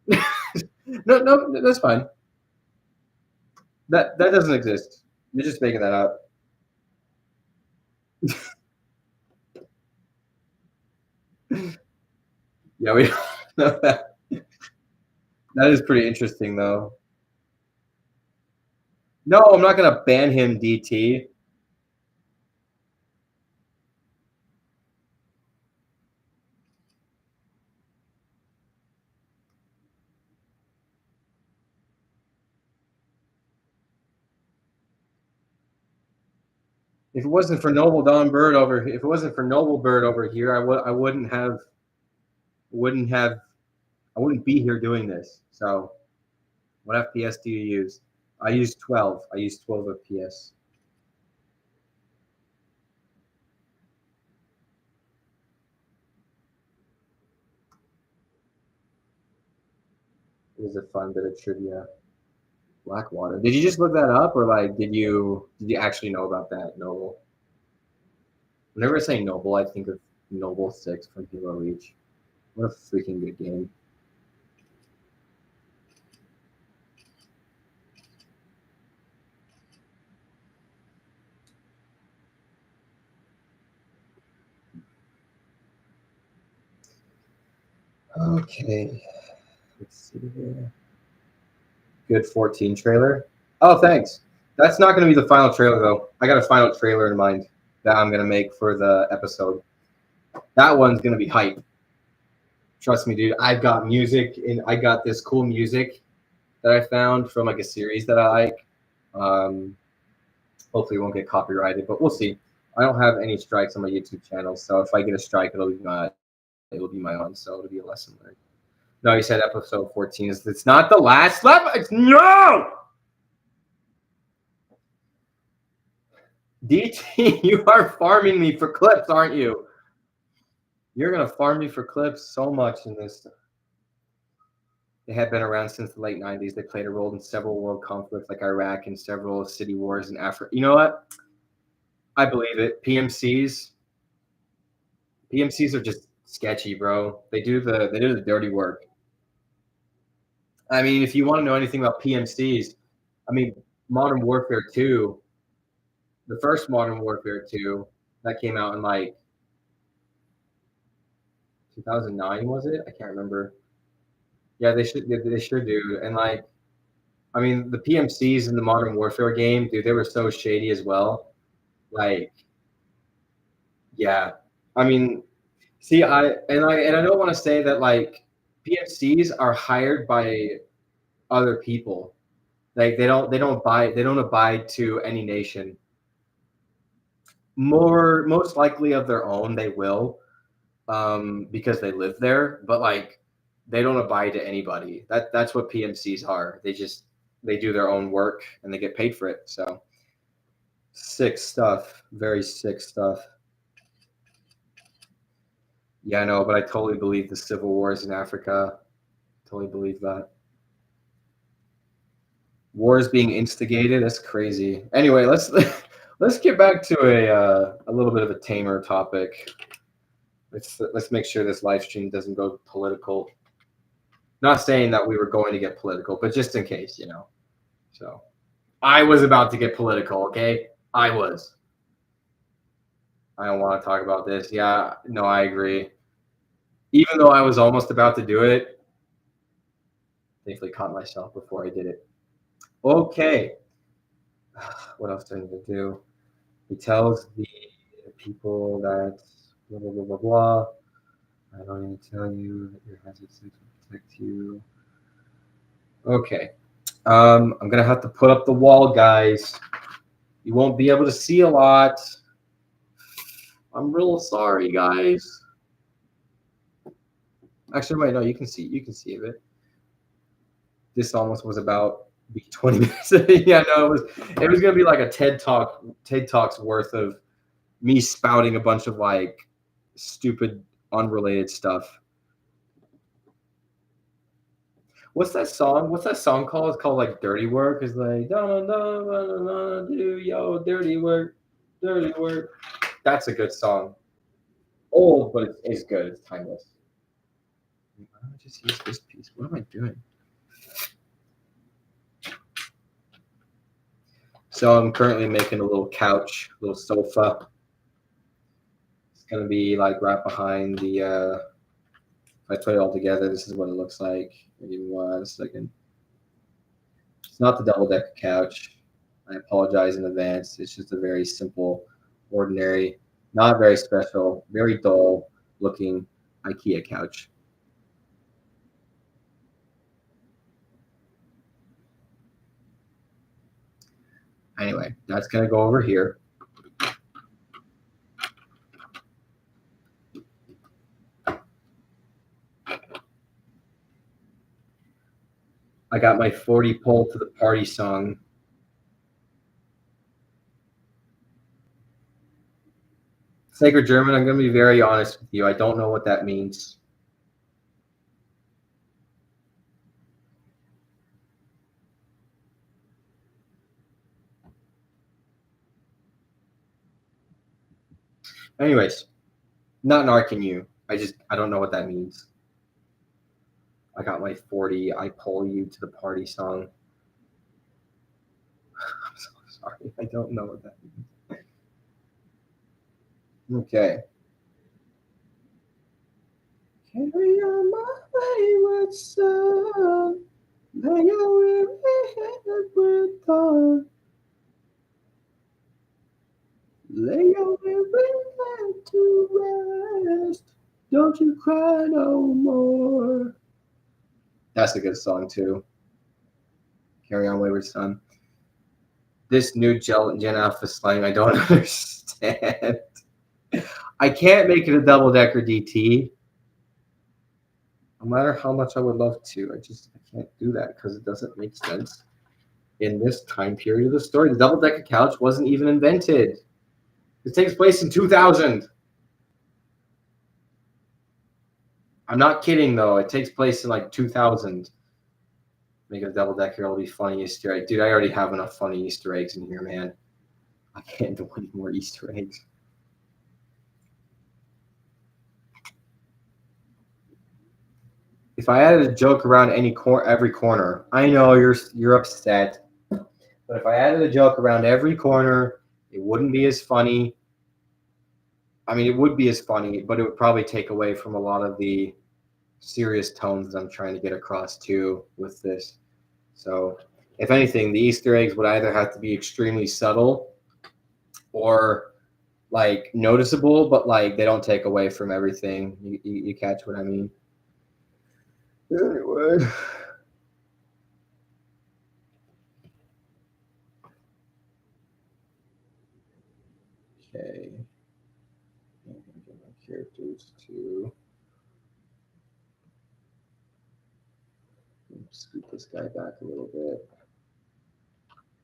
that. No, no, that's fine. That doesn't exist. You're just making that up. Yeah, we know that. That is pretty interesting, though. No, I'm not gonna ban him, DT. If it wasn't for Noble Bird over here, wouldn't have, I wouldn't be here doing this. So, what FPS do you use? I use 12. I use 12 FPS. It was a fun bit of trivia. Blackwater. Did you just look that up, or like did you actually know about that, Noble? Whenever I say Noble, I think of Noble 6 from Halo Reach. What a freaking good game. Okay. Let's see here. Good 14 trailer. Oh, thanks. That's not going to be the final trailer, though. I got a final trailer in mind that I'm going to make for the episode. That one's going to be hype. Trust me, dude. I've got music, and I got this cool music that I found from like a series that I like. Um, hopefully, it won't get copyrighted, but we'll see. I don't have any strikes on my YouTube channel, so if I get a strike, it'll be my own. So it'll be a lesson learned. No, you said episode 14 is it's not the last level. It's no. DT, you are farming me for clips, aren't you? You're gonna farm me for clips so much in this. They have been around since the late 90s. They played a role in several world conflicts like Iraq and several city wars in Africa. You know what? I believe it. PMCs are just sketchy, bro. They do the dirty work. I mean, if you want to know anything about PMCs, I mean, Modern Warfare 2, the first Modern Warfare 2 that came out in like 2009, was it? I can't remember. Yeah, they should do. And like, I mean, the PMCs in the Modern Warfare game, dude, they were so shady as well. Like, yeah. I mean, see, I don't want to say that like PMCs are hired by other people. Like they don't abide to any nation. Most likely of their own, they will, because they live there. But like, they don't abide to anybody. That's what PMCs are. They do their own work and they get paid for it. So sick stuff, very sick stuff. Yeah, I know, but I totally believe the civil wars in Africa. Totally believe that. Wars being instigated. That's crazy. Anyway, let's get back to a little bit of a tamer topic. Let's make sure this live stream doesn't go political. Not saying that we were going to get political, but just in case, you know. So I was about to get political. Okay, I was. I don't want to talk about this. Yeah, no, I agree. Even though I was almost about to do it, thankfully caught myself before I did it. Okay. What else do I need to do? He tells the people that blah blah blah blah blah. I don't need to tell you that your hazard will protect you. Okay. I'm gonna have to put up the wall, guys. You won't be able to see a lot. I'm real sorry, guys. Actually, wait, no, you can see a bit. This almost was about be 20 minutes. Yeah, no, it was gonna be like a TED Talks worth of me spouting a bunch of like stupid, unrelated stuff. What's that song? What's that song called? It's called like "Dirty Work." It's like do yo dirty work, dirty work. That's a good song. Old, but it's good. It's timeless. Why don't I just use this piece? What am I doing? So I'm currently making a little couch, a little sofa. It's gonna be like right behind the. If I put it all together, this is what it looks like. Give me 1 second. It's not the double decker couch. I apologize in advance. It's just a very simple, ordinary, not very special, very dull looking IKEA couch. Anyway, that's gonna go over here. I got my 40 pull to the party song. Sacred German, I'm gonna be very honest with you. I don't know what that means. Anyways, not narking you. I don't know what that means. I got my 40. I pull you to the party song. I'm so sorry. I don't know what that means. Okay. Carry on my wayward son. Lay your weary head with dawn. Lay your weary head to rest. Don't you cry no more. That's a good song too. Carry on, wayward son. This new Gen Alpha slang, I don't understand. I can't make it a double decker DT. No matter how much I would love to, I can't do that because it doesn't make sense in this time period of the story. The double decker couch wasn't even invented. It takes place in 2000. I'm not kidding though. It takes place in like 2000. Make it a double decker. It'll be funny Easter egg, dude. I already have enough funny Easter eggs in here, man. I can't do any more Easter eggs. If I added a joke around every corner, I know you're upset. But if I added a joke around every corner, it wouldn't be as funny. I mean, it would be as funny, but it would probably take away from a lot of the serious tones that I'm trying to get across too with this. So, if anything, the Easter eggs would either have to be extremely subtle or like noticeable, but like they don't take away from everything. You catch what I mean? Anyway. Okay. I'm gonna get my characters to scoot this guy back a little bit.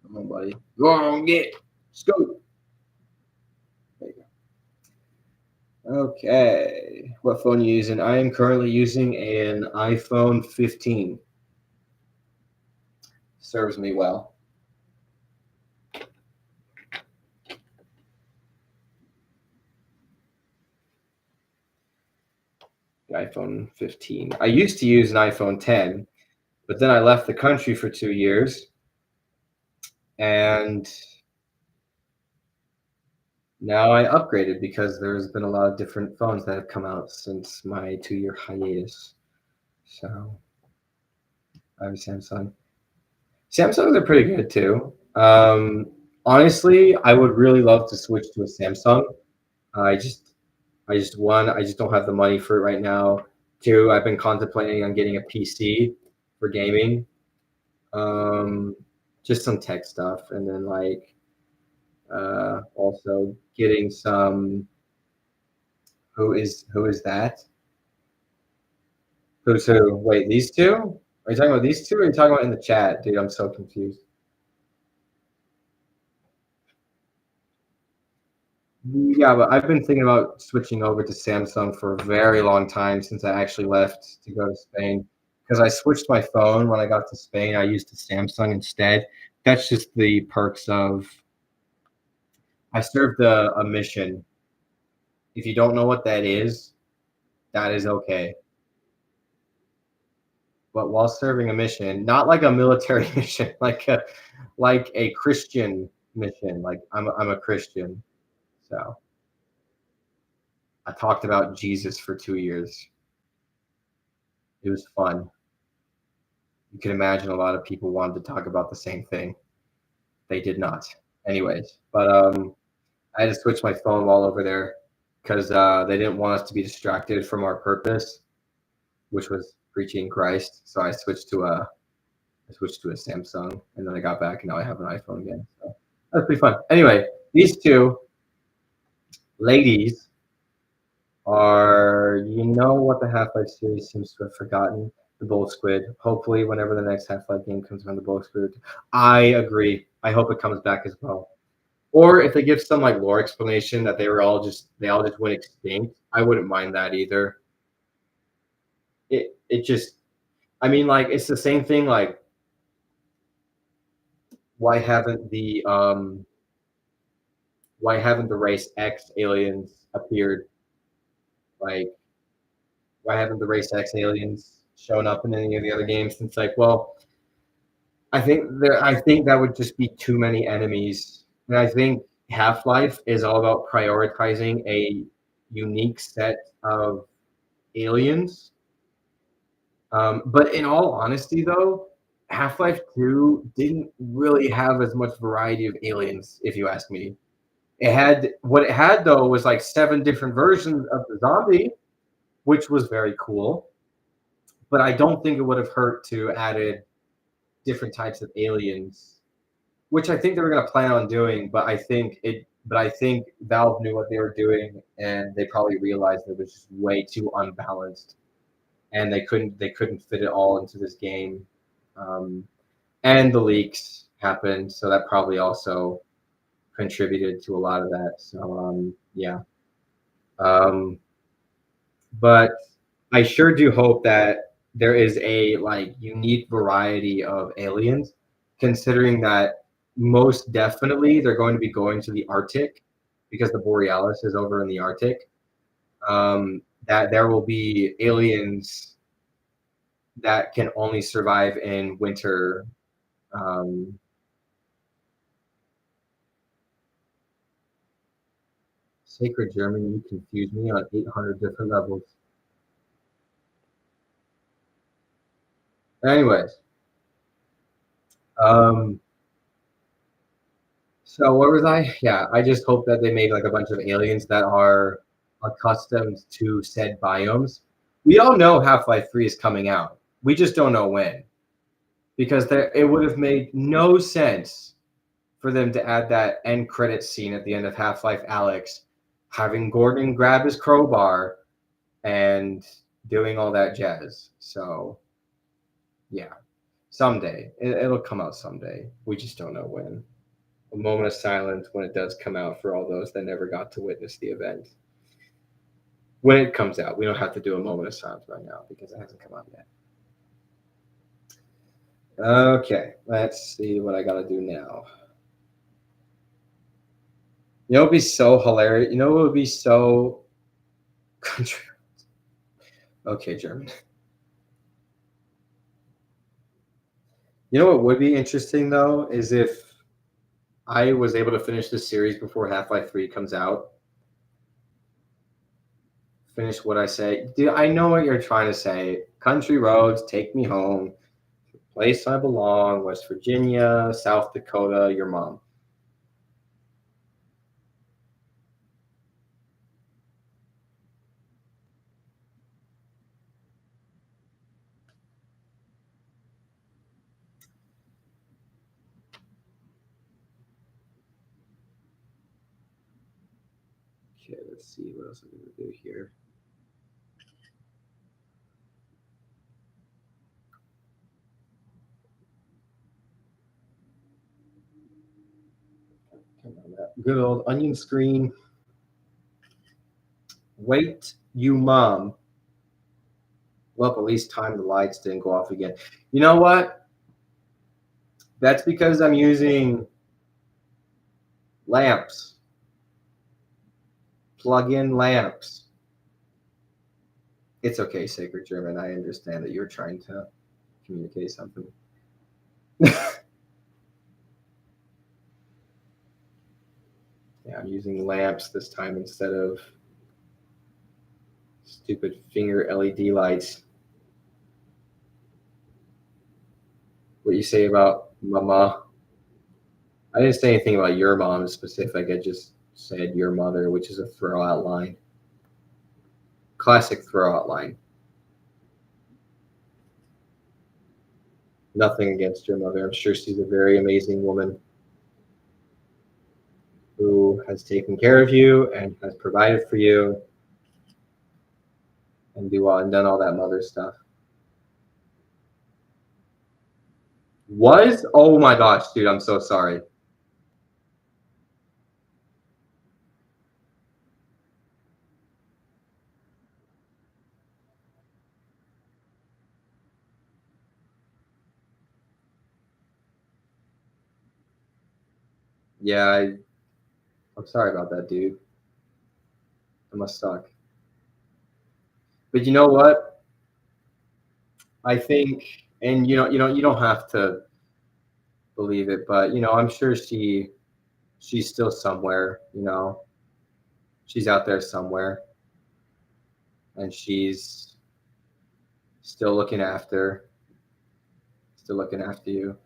Come on, buddy. Go on, get scoot. There you go. Okay. What phone are you using? I am currently using an iPhone 15. Serves me well. The iPhone 15. I used to use an iPhone 10, but then I left the country for 2 years, and now I upgraded because there's been a lot of different phones that have come out since my 2 year hiatus. So I have a Samsung. Samsungs are pretty good too. Honestly, I would really love to switch to a Samsung. I just, I just don't have the money for it right now. Two, I've been contemplating on getting a PC for gaming. Um, just some tech stuff, and then like also getting some. Who is that? Who's who? Wait, these two? Are you talking about these two? Or are you talking about in the chat, dude? I'm so confused. Yeah, but I've been thinking about switching over to Samsung for a very long time since I actually left to go to Spain. Because I switched my phone when I got to Spain. I used the Samsung instead. That's just the perks of I served a mission. If you don't know what that is okay. But while serving a mission, not like a military mission, like a Christian mission. Like I'm a Christian, so I talked about Jesus for 2 years. It was fun. You can imagine a lot of people wanted to talk about the same thing. They did not. Anyways, but I had to switch my phone while over there because they didn't want us to be distracted from our purpose, which was preaching Christ. So I switched to a Samsung, and then I got back, and now I have an iPhone again. So that's pretty fun. Anyway, these two ladies are, what the Half-Life series seems to have forgotten? The Bull Squid. Hopefully, whenever the next Half-Life game comes around, the Bull Squid. I agree. I hope it comes back as well. Or if they give some like lore explanation that they all just went extinct, I wouldn't mind that either. It just, I mean, like it's the same thing. Like, why haven't Why haven't the race X aliens appeared? Like, why haven't the race X aliens shown up in any of the other games? It's like, well, I think that would just be too many enemies. And I think Half-Life is all about prioritizing a unique set of aliens. But in all honesty, though, Half-Life 2 didn't really have as much variety of aliens, if you ask me. What it had though was like seven different versions of the zombie, which was very cool. But I don't think it would have hurt to added different types of aliens, which I think they were going to plan on doing. But I think Valve knew what they were doing, and they probably realized it was just way too unbalanced, and they couldn't fit it all into this game. Um, and the leaks happened, so that probably also contributed to a lot of that. So yeah. Um, but I sure do hope that there is a like unique variety of aliens, considering that most definitely they're going to be going to the Arctic because the Borealis is over in the Arctic. That there will be aliens that can only survive in winter. Um, Sacred German, you confuse me on 800 different levels. Anyways, um, so what was I? Yeah, I just hope that they make like a bunch of aliens that are accustomed to said biomes. We all know Half-Life 3 is coming out. We just don't know when. Because it would have made no sense for them to add that end credit scene at the end of Half-Life Alex, having Gordon grab his crowbar and doing all that jazz. So, yeah, someday. It'll come out someday. We just don't know when. A moment of silence when it does come out for all those that never got to witness the event. When it comes out, we don't have to do a moment of silence right now because it hasn't come out yet. Okay, let's see what I gotta do now. You know, it'd be so hilarious. You know, it would be so. Okay, German. You know what would be interesting though is if I was able to finish this series before Half-Life 3 comes out. Finish what I say. Dude, I know what you're trying to say. Country roads, take me home. Place I belong, West Virginia, South Dakota, your mom. Okay, let's see what else I'm going to do here. Come on, that good old onion screen. Wait, you mom. Well, at least time the lights didn't go off again. You know what? That's because I'm using lamps, plug-in lamps. It's okay, Sacred German. I understand that you're trying to communicate something. Yeah, I'm using lamps this time instead of stupid finger LED lights. What you say about mama? I didn't say anything about your mom specific. I just said your mother, which is a throw out line. Classic throw out line. Nothing against your mother. I'm sure she's a very amazing woman who has taken care of you and has provided for you and done all that mother stuff. Was? Oh my gosh, dude, I'm so sorry. Yeah, I'm sorry about that, dude. It must suck. But you know what? I think, and you don't have to believe it, but I'm sure she's still somewhere. She's out there somewhere, and she's still looking after you,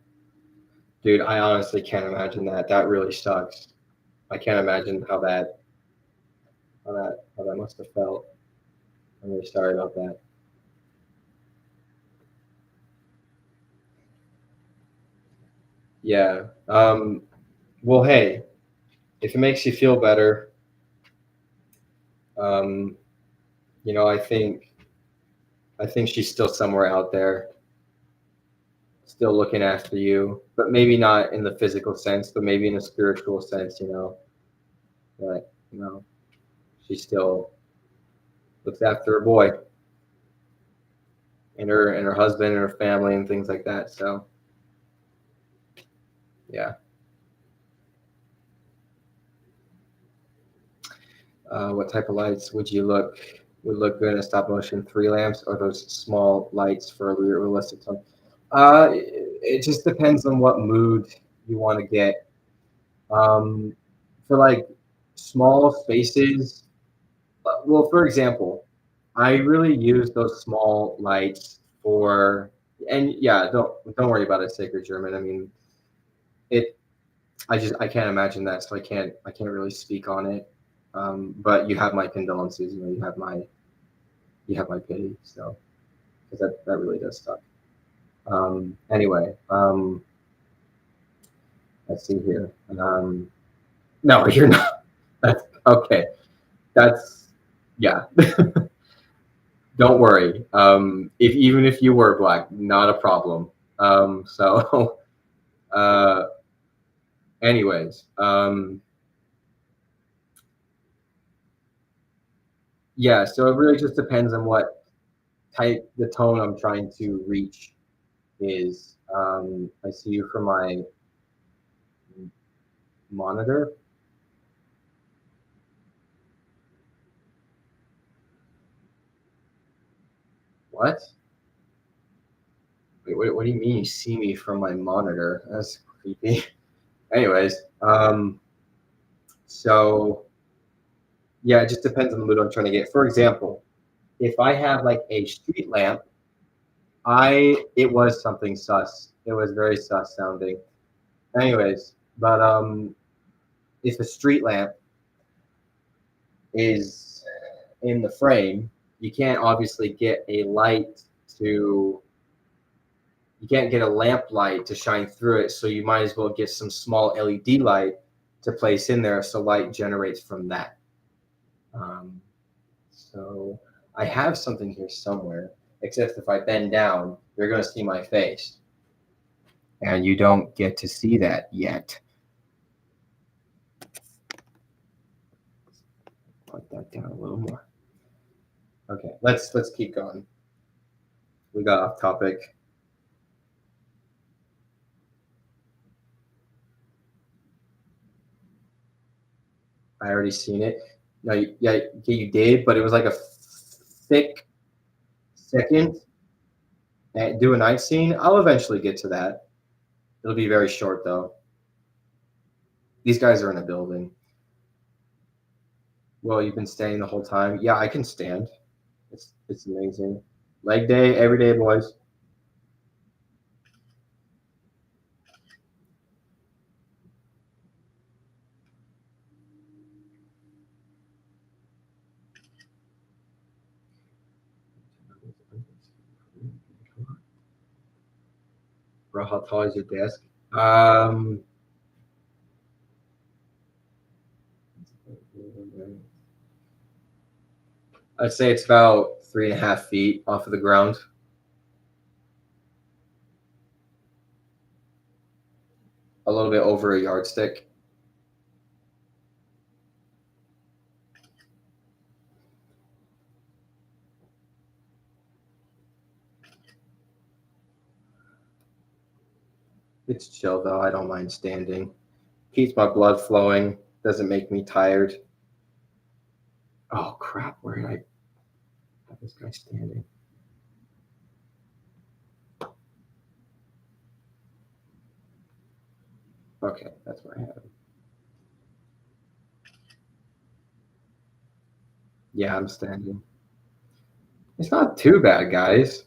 dude. I honestly can't imagine that. That really sucks. I can't imagine how that must have felt. I'm really sorry about that. Yeah. Well, hey, if it makes you feel better, um, I think she's still somewhere out there, still looking after you, but maybe not in the physical sense, but maybe in a spiritual sense. That she still looks after her boy and her husband and her family and things like that. So yeah. What type of lights would look good in a stop motion? 3 lamps or those small lights for a realistic tone? It just depends on what mood you want to get. Um, for like small spaces, well, for example, I really use those small lights for, and yeah, don't worry about it, Sacred German. I mean, it. I can't imagine that, so I can't really speak on it. But you have my condolences. You have my pity. So because that really does suck. Anyway, let's see here. No, you're not. That's okay. That's yeah. Don't worry. If even if you were black, not a problem. So, uh, anyways, yeah. So it really just depends on what type the tone I'm trying to reach is. I see you from my monitor. What? Wait, what do you mean you see me from my monitor? That's creepy. Anyways, so yeah, it just depends on the mood I'm trying to get. For example, if I have like a street lamp, it was something sus. It was very sus sounding. Anyways, but if a street lamp is in the frame, you can't obviously get a light to you can't get a lamp light to shine through it, so you might as well get some small LED light to place in there so light generates from that. Um, so I have something here somewhere, except if I bend down, you're going to see my face. And you don't get to see that yet. Put that down a little more. Okay, let's keep going. We got off topic. I already seen it. No, yeah, you did, but it was like a thick second. Do a night scene. I'll eventually get to that. It'll be very short though. These guys are in a building. Well, you've been standing the whole time. Yeah, I can stand. It's amazing. Leg day every day, boys. Bro, how tall is your desk? Um, I'd say it's about 3.5 feet off of the ground. A little bit over a yardstick. It's chill though. I don't mind standing. Keeps my blood flowing. Doesn't make me tired. Oh crap! Where did I have this guy standing? Okay, that's where I have him. Yeah, I'm standing. It's not too bad, guys.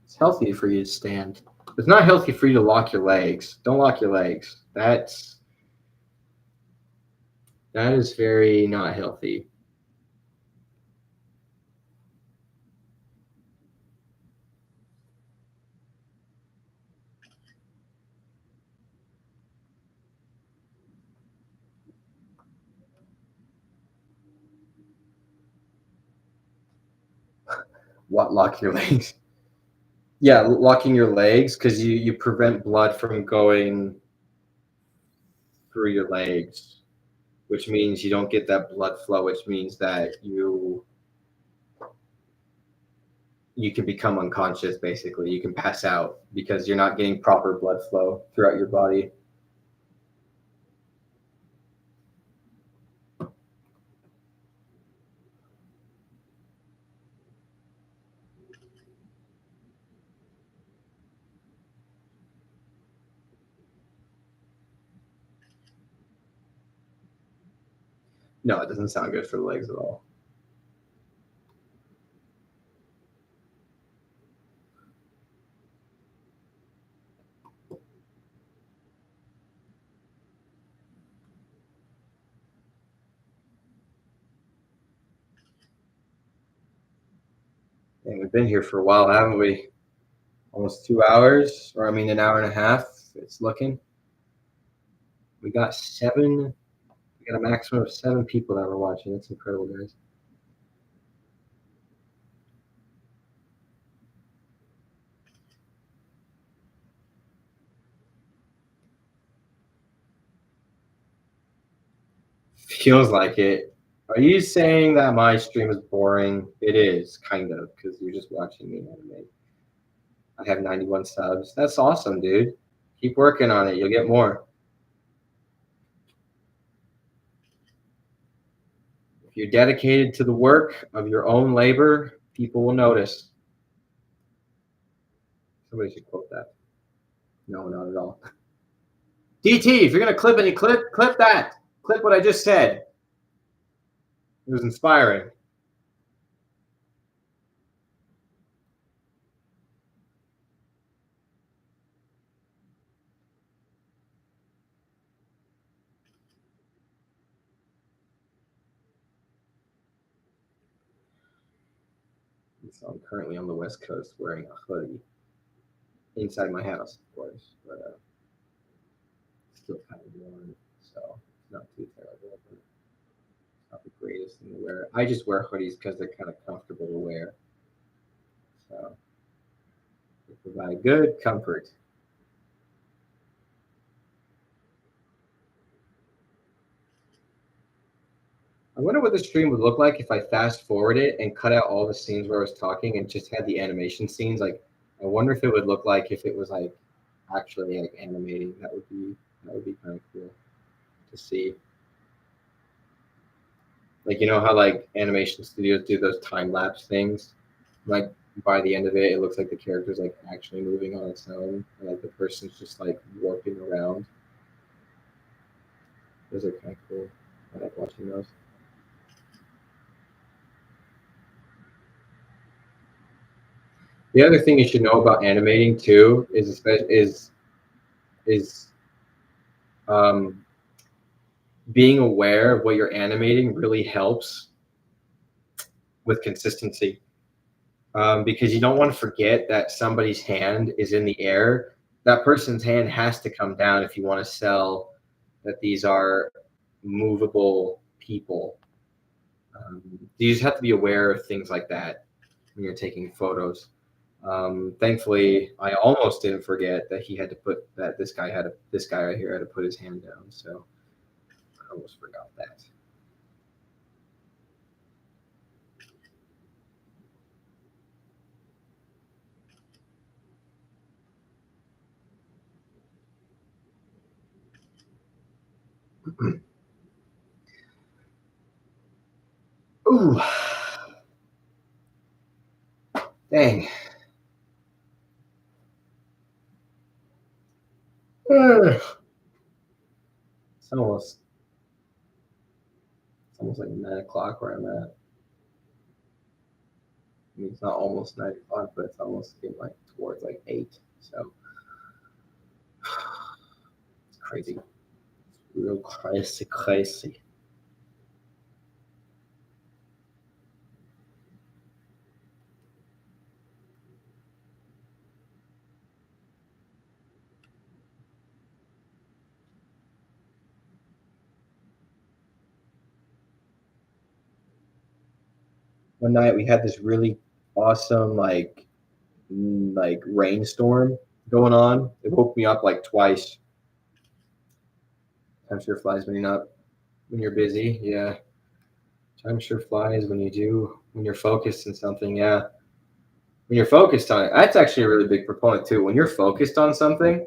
It's healthy for you to stand. It's not healthy for you to lock your legs. Don't lock your legs. That is very not healthy. What lock your legs? Yeah, locking your legs because you prevent blood from going through your legs, which means you don't get that blood flow, which means that you can become unconscious basically. You can pass out because you're not getting proper blood flow throughout your body. No, it doesn't sound good for the legs at all. And we've been here for a while, haven't we? Almost 2 hours, or I mean, an hour and a half. It's looking. We got seven. We got a maximum of 7 people that were watching. That's incredible, guys. Feels like it. Are you saying that my stream is boring? It is, kind of, because you're just watching me animate. I have 91 subs. That's awesome, dude. Keep working on it. You'll get more. If you're dedicated to the work of your own labor, people will notice. Somebody should quote that. No, not at all. DT, if you're gonna clip any clip that. Clip what I just said. It was inspiring. So I'm currently on the West Coast wearing a hoodie inside my house, of course, but still kind of warm, so it's not too terrible. But it's not the greatest thing to wear. I just wear hoodies because they're kind of comfortable to wear, so they provide good comfort. I wonder what the stream would look like if I fast forward it and cut out all the scenes where I was talking and just had the animation scenes. Like, I wonder if it would look like if it was like actually like animating. That would be kind of cool to see. Like, you know how like animation studios do those time lapse things? Like by the end of it, it looks like the character's like actually moving on its own, and like the person's just like warping around. Those are kind of cool. I like watching those. The other thing you should know about animating too is um, being aware of what you're animating really helps with consistency, because you don't want to forget that somebody's hand is in the air. That person's hand has to come down if you want to sell that these are movable people. You just have to be aware of things like that when you're taking photos. Thankfully, I almost didn't forget that he had to put that this guy right here had to put his hand down. So I almost forgot that. Ooh, dang. It's almost it's almost like 9 o'clock where I'm at. I mean, it's not almost 9 o'clock, but it's almost getting like towards like 8. So it's crazy. Real crazy, crazy. One night we had this really awesome like rainstorm going on. It woke me up like twice. Time sure flies when you're not when you're busy. Yeah, time sure flies when you're focused on something. Yeah, when you're focused on it, that's actually a really big proponent too. When you're focused on something,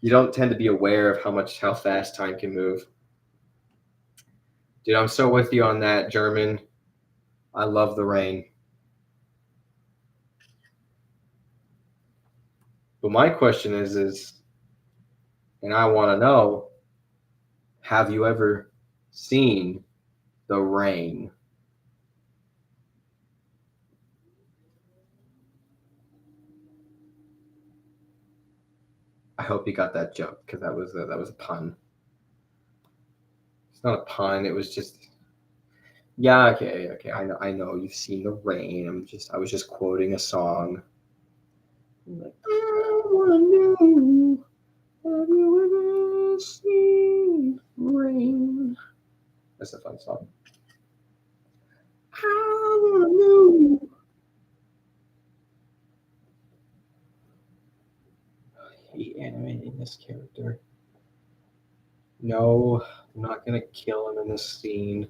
you don't tend to be aware of how fast time can move. Dude, I'm so with you on that, German. I love the rain. But my question is, and I want to know, have you ever seen the rain? I hope you got that joke because that was a pun. It's not a pun. It was just yeah. Okay, okay. I know. You've seen the rain. I was just quoting a song. Like, I wanna know, have you ever seen rain? That's a fun song. I wanna know. I hate animating this character. No, I'm not gonna kill him in this scene.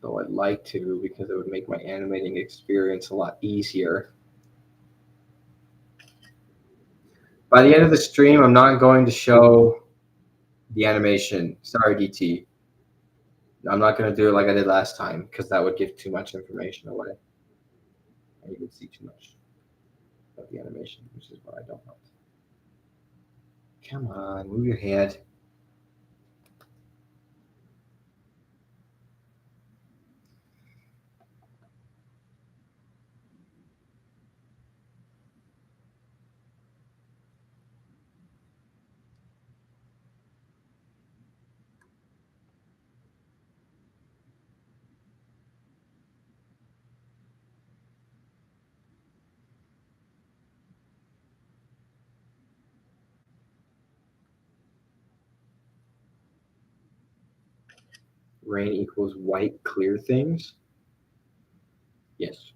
Though I'd like to because it would make my animating experience a lot easier. By the end of the stream, I'm not going to show the animation. Sorry, DT. I'm not going to do it like I did last time because that would give too much information away. And you would see too much of the animation, which is what I don't want. Come on, move your head. Rain equals white, clear things. Yes,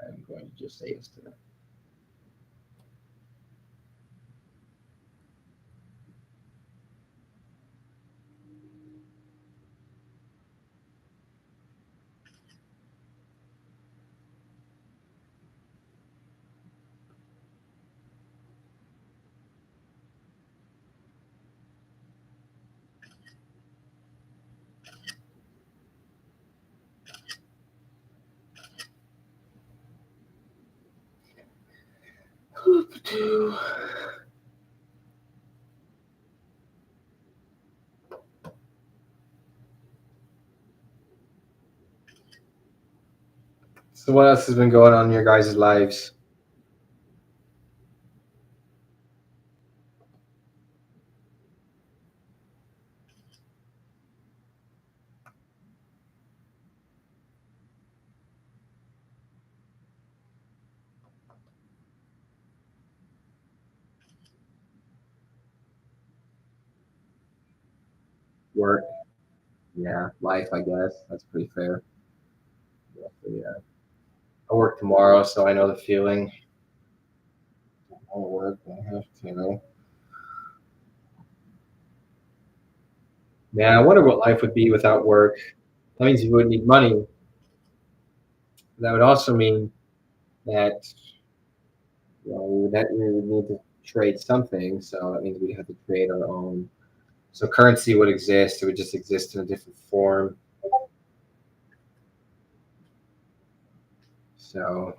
I'm going to just say yes to that. So, what else has been going on in your guys' lives? Work. Yeah, life, I guess. That's pretty fair. Yeah. I work tomorrow, so I know the feeling. I'll work. I have to, Yeah, I wonder what life would be without work. That means you wouldn't need money. That would also mean that we would need to trade something. So that means we have to create our own. So currency would exist. It would just exist in a different form. So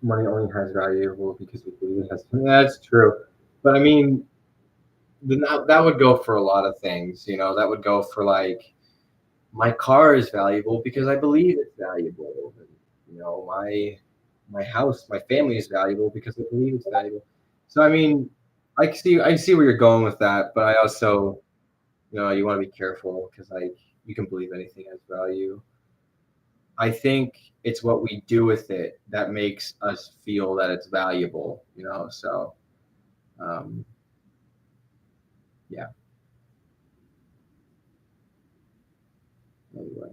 money only has value well, because we believe it has. Yeah, that's true. But I mean, then that would go for a lot of things. You know, that would go for like my car is valuable because I believe it's valuable. And, you know, my house, my family is valuable because I believe it's valuable. So I mean, I see where you're going with that, but I also, you know, you want to be careful because like you can believe anything has value. I think it's what we do with it that makes us feel that it's valuable, you know. So um, yeah. Anyway,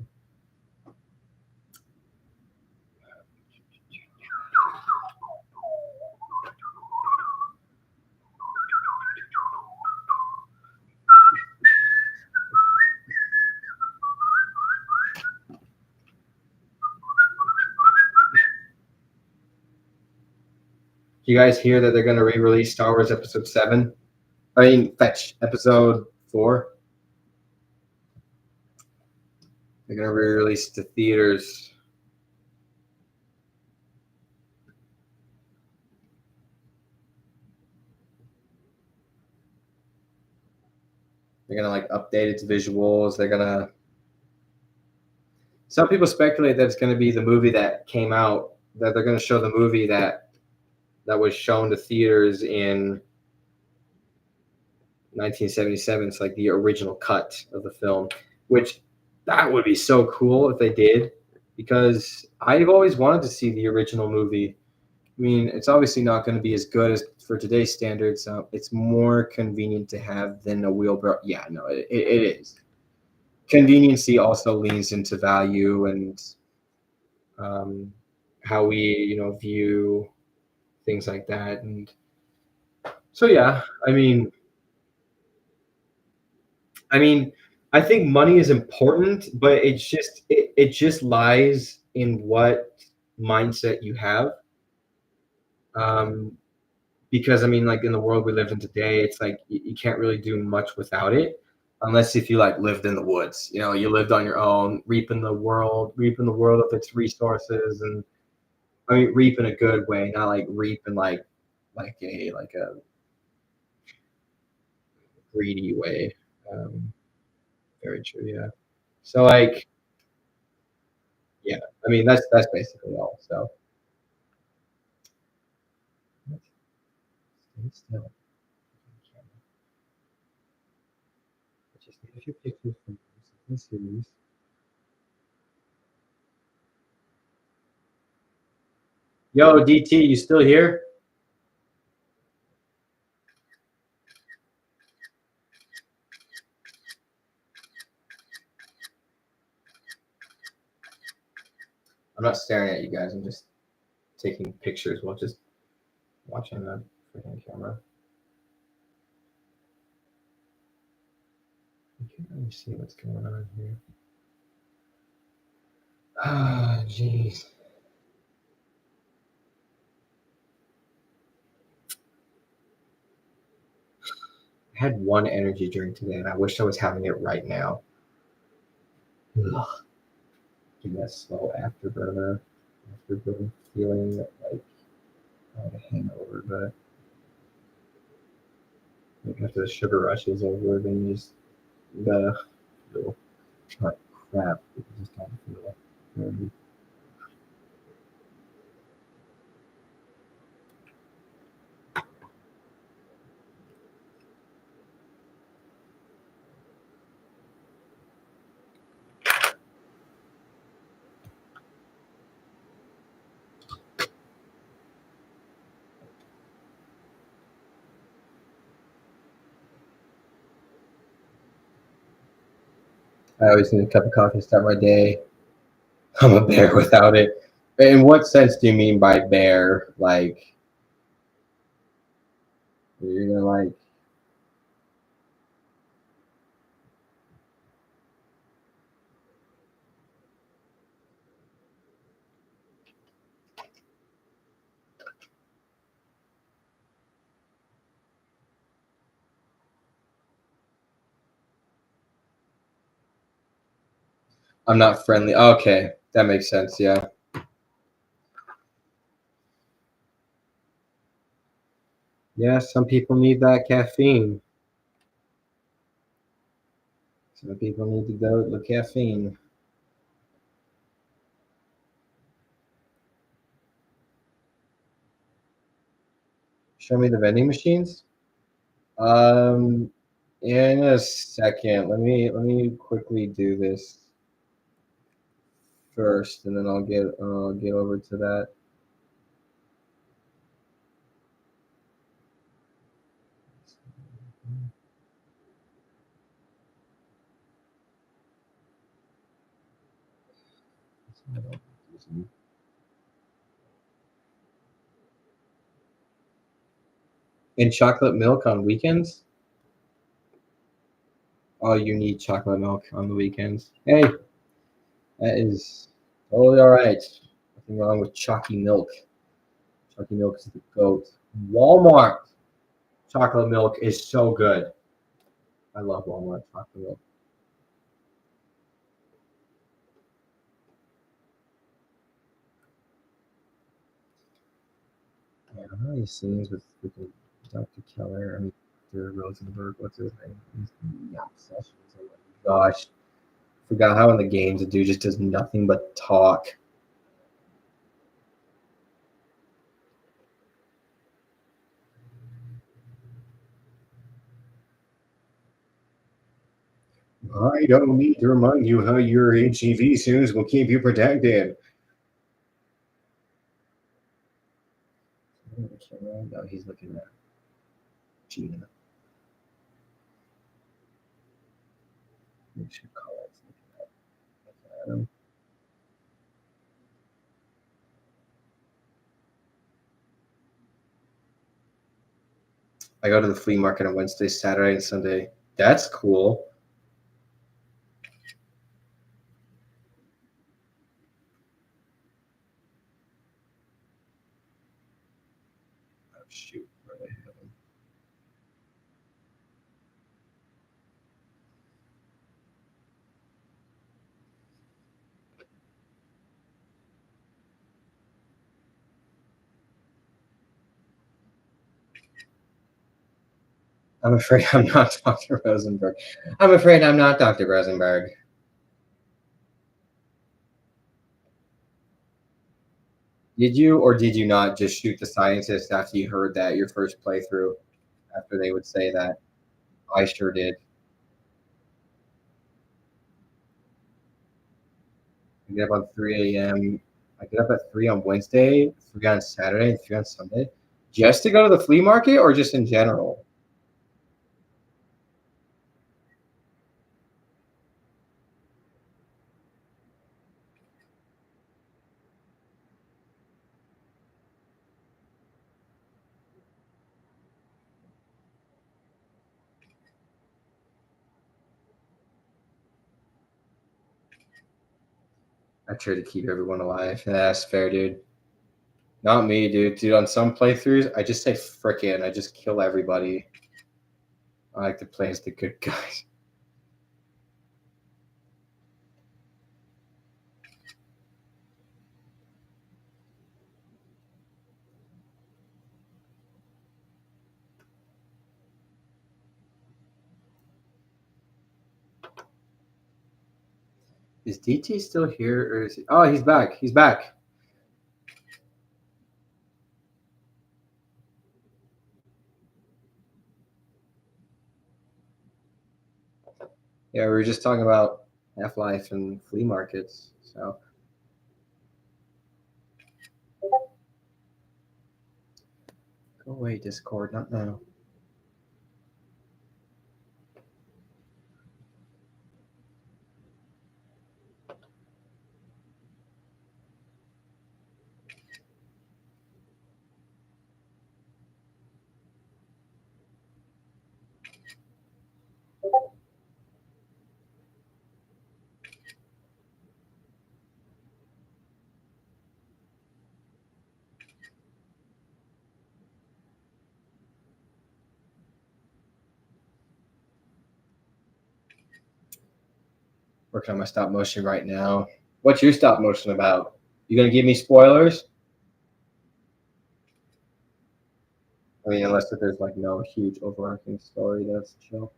you guys hear that they're going to re-release Star Wars Episode 7? I mean, fetch Episode 4. They're going to re-release to theaters. They're going to like update its visuals. They're going to. Some people speculate that it's going to be the movie that came out. That they're going to show the movie that was shown to theaters in 1977. It's like the original cut of the film, which that would be so cool if they did, because I've always wanted to see the original movie. I mean, it's obviously not going to be as good as for today's standards. It's more convenient to have than a wheelbarrow. Yeah, no, it is. Conveniency also leans into value and um, how we, you know, view things like that. And so, yeah, I mean, I think money is important, but it just lies in what mindset you have. Um, because I mean, like in the world we live in today, it's like you can't really do much without it, unless if you like lived in the woods. You know, you lived on your own, reaping the world of its resources, and I mean, reap in a good way, not like reap in like a greedy way. Um, very true. Yeah. So like, yeah, I mean that's basically all. So stay still. I just need a few pictures from the series. Yo, DT, you still here? I'm not staring at you guys. I'm just taking pictures while just watching the freaking camera. You can't really see what's going on here. Ah, jeez. I had one energy drink today, and I wish I was having it right now. Ugh. Give me a slow afterburner feeling like I had a hangover, but like after the sugar rush is over, then you just gotta feel like crap. You just gotta feel. Um, I always need a cup of coffee to start my day. I'm a bear without it. In what sense do you mean by bear? Like you're gonna like I'm not friendly. Okay, that makes sense. Yeah, yeah. Some people need that caffeine. Some people need to go the caffeine. Show me the vending machines. Um, in a second. Let me quickly do this first, and then I'll get over to that. And chocolate milk on weekends. Oh, you need chocolate milk on the weekends. Hey, that is totally all right. Nothing wrong with chalky milk. Chalky milk is the goat. Walmart chocolate milk is so good. I love Walmart chocolate milk. Yeah, I don't know these scenes with freaking Dr. Keller. I mean, Dr. Rosenberg. What's his name? Yeah, obsessions. Oh my gosh. Forgot how in the games the dude just does nothing but talk. I don't need to remind you how your HEV suits will keep you protected. No, he's looking at Gina. Make sure Colin's looking at him. I go to the flea market on Wednesday, Saturday, and Sunday. That's cool. Oh, shoot. Where do I have him? I'm afraid I'm not Dr. Rosenberg. I'm afraid I'm not Dr. Rosenberg. Did you or did you not just shoot the scientist after you heard that your first playthrough? After they would say that, I sure did. I get up on 3 a.m. I get up at 3 on Wednesday, 3 on Saturday, and 3 on Sunday, just to go to the flea market or just in general. I try to keep everyone alive. Yeah, that's fair, dude. Not me, dude. Dude, on some playthroughs, I just say frickin'. I just kill everybody. I like to play as the good guys. Is DT still here, or is he? Oh, he's back. He's back. Yeah, we were just talking about Half Life and flea markets. So go away, Discord. Not now. Working on my stop motion right now. What's your stop motion about? You gonna give me spoilers? I mean, unless if there's like no huge overarching story, that's chill.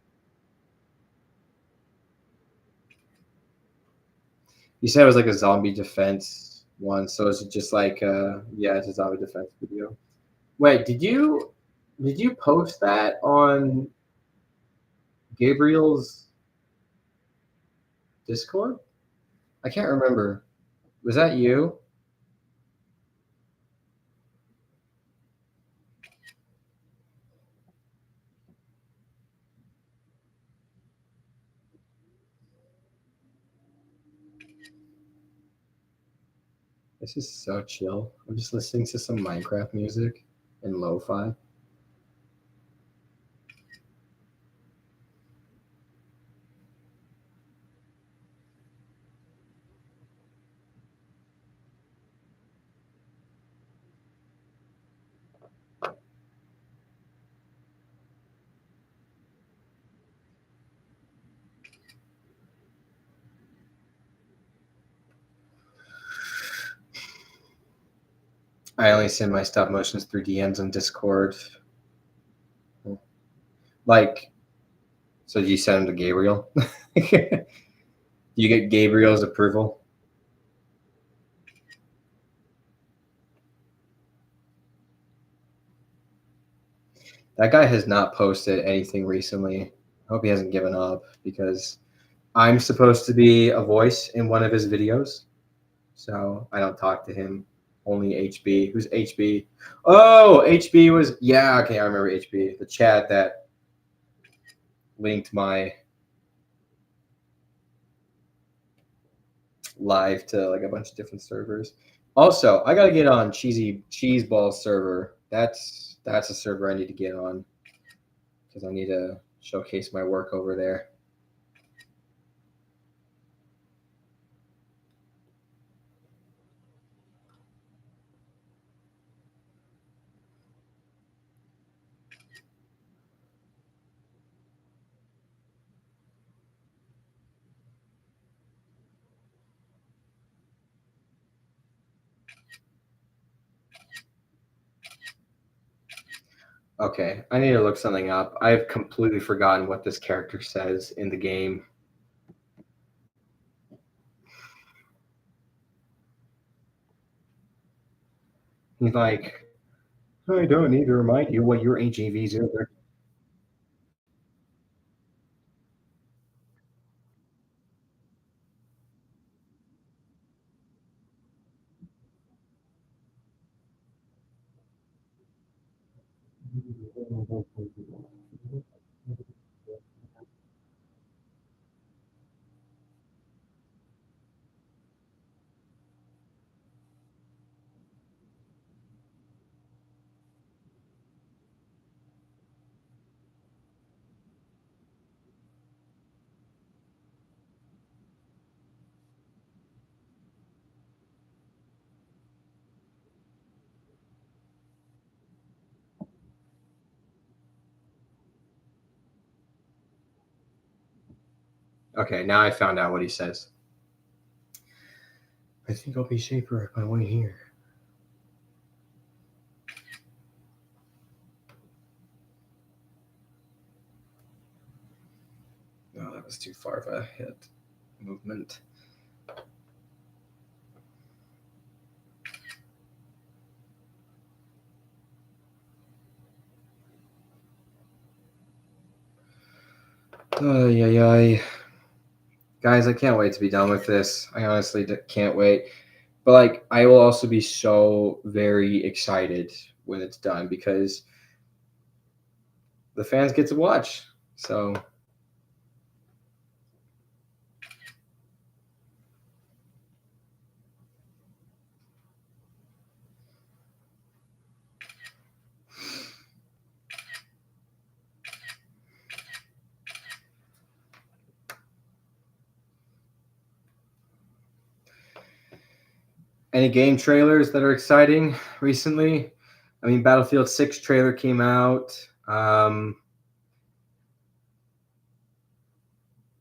You said it was like a zombie defense one, so is it just like yeah, it's a zombie defense video. Wait, did you post that on Gabriel's Discord? I can't remember. Was that you? This is so chill. I'm just listening to some Minecraft music and lo-fi. I only send my stop motions through DMs on Discord. Like, so you send them to Gabriel? You get Gabriel's approval? That guy has not posted anything recently. I hope he hasn't given up because I'm supposed to be a voice in one of his videos. So I don't talk to him. Only HB. Who's HB? Oh, HB was, yeah, okay, I remember HB. The chat that linked my live to like a bunch of different servers. Also, I gotta get on Cheesy Cheeseball server. That's a server I need to get on because I need to showcase my work over there. Okay, I need to look something up. I've completely forgotten what this character says in the game. He's like, I don't need to remind you what your HEVs are. Okay, now I found out what he says. I think I'll be safer if I wait here. No, that was too far of a hit movement. Yeah. Guys, I can't wait to be done with this. I honestly can't wait. But like, I will also be so very excited when it's done because the fans get to watch. So any game trailers that are exciting recently? I mean, Battlefield 6 trailer came out.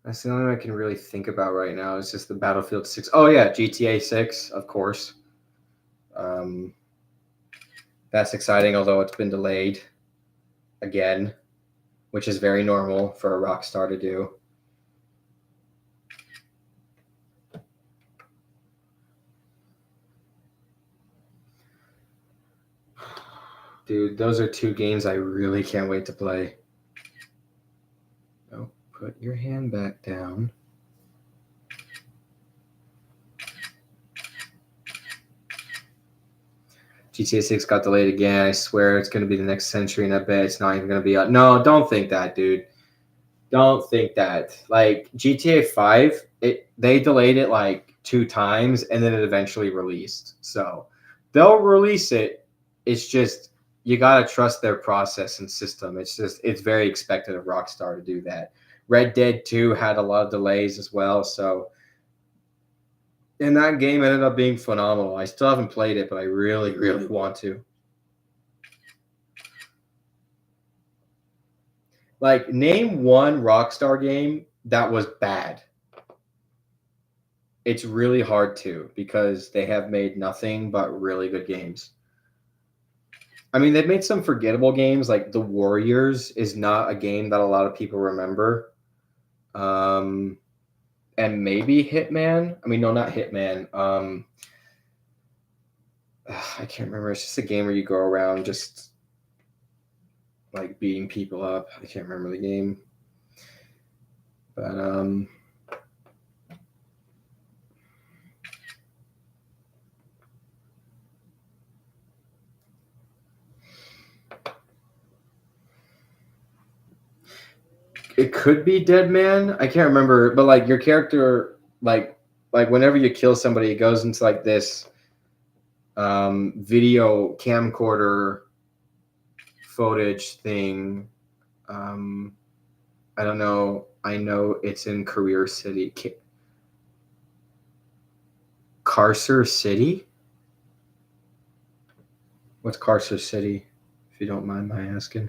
That's the only one I can really think about right now. It's just the Battlefield 6. Oh yeah, GTA 6, of course. Um, that's exciting, although it's been delayed again, which is very normal for a Rockstar to do. Dude, those are two games I really can't wait to play. Oh, put your hand back down. GTA 6 got delayed again. I swear it's going to be the next century, and I bet it's not even going to be out. No, don't think that, dude. Don't think that. Like GTA 5, they delayed it like 2 times and then it eventually released. So they'll release it. It's just you gotta trust their process and system. It's very expected of Rockstar to do that. Red Dead 2 had a lot of delays as well. So and that game ended up being phenomenal. I still haven't played it, but I really, really want to. Like, name one Rockstar game that was bad. It's really hard to because they have made nothing but really good games. I mean, they've made some forgettable games, like The Warriors is not a game that a lot of people remember. Um, and maybe Hitman. I mean, no, not Hitman. I can't remember. It's just a game where you go around just like beating people up. I can't remember the game. But it could be Dead Man. I can't remember. But like your character, like whenever you kill somebody, it goes into like this video camcorder footage thing. I don't know. I know it's in Career City. Carcer City? What's Carcer City? If you don't mind my asking.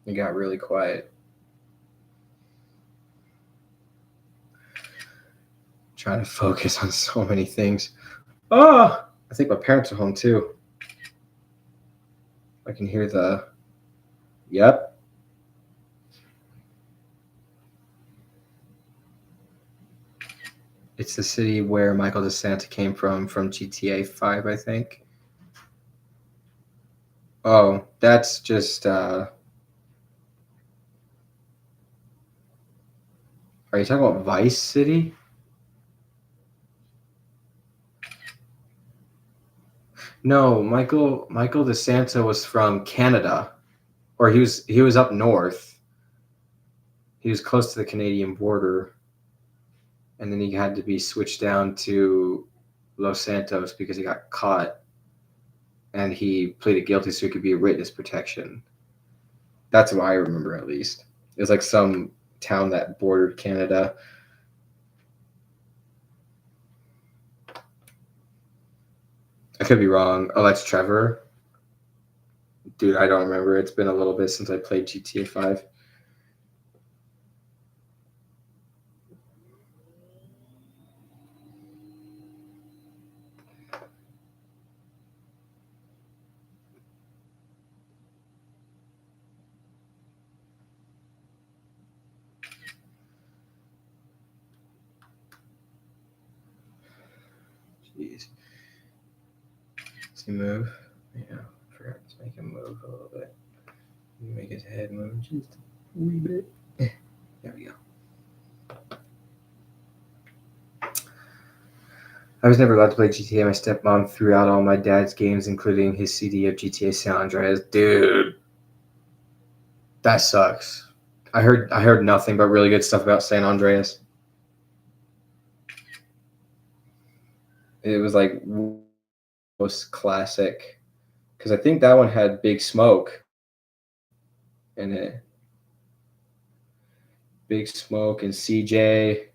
It got really quiet. Trying to focus on so many things. Oh, I think my parents are home too. I can hear the. Yep. It's the city where Michael DeSanta came from GTA 5, I think. Oh, that's just. Are you talking about Vice City? No, Michael DeSanta was from Canada, or he was up north. He was close to the Canadian border, and then he had to be switched down to Los Santos because he got caught, and he pleaded guilty so he could be a witness protection. That's what I remember, at least. It was like some town that bordered Canada. I could be wrong. Oh, that's Trevor. Dude, I don't remember. It's been a little bit since I played GTA 5. Jeez. Does he move? Yeah, I forgot to make him move a little bit. Make his head move just a wee bit. There we go. I was never allowed to play GTA. My stepmom threw out all my dad's games, including his CD of GTA San Andreas. Dude, that sucks. I heard nothing but really good stuff about San Andreas. It was like most classic because I think that one had Big Smoke in it. Big Smoke and CJ.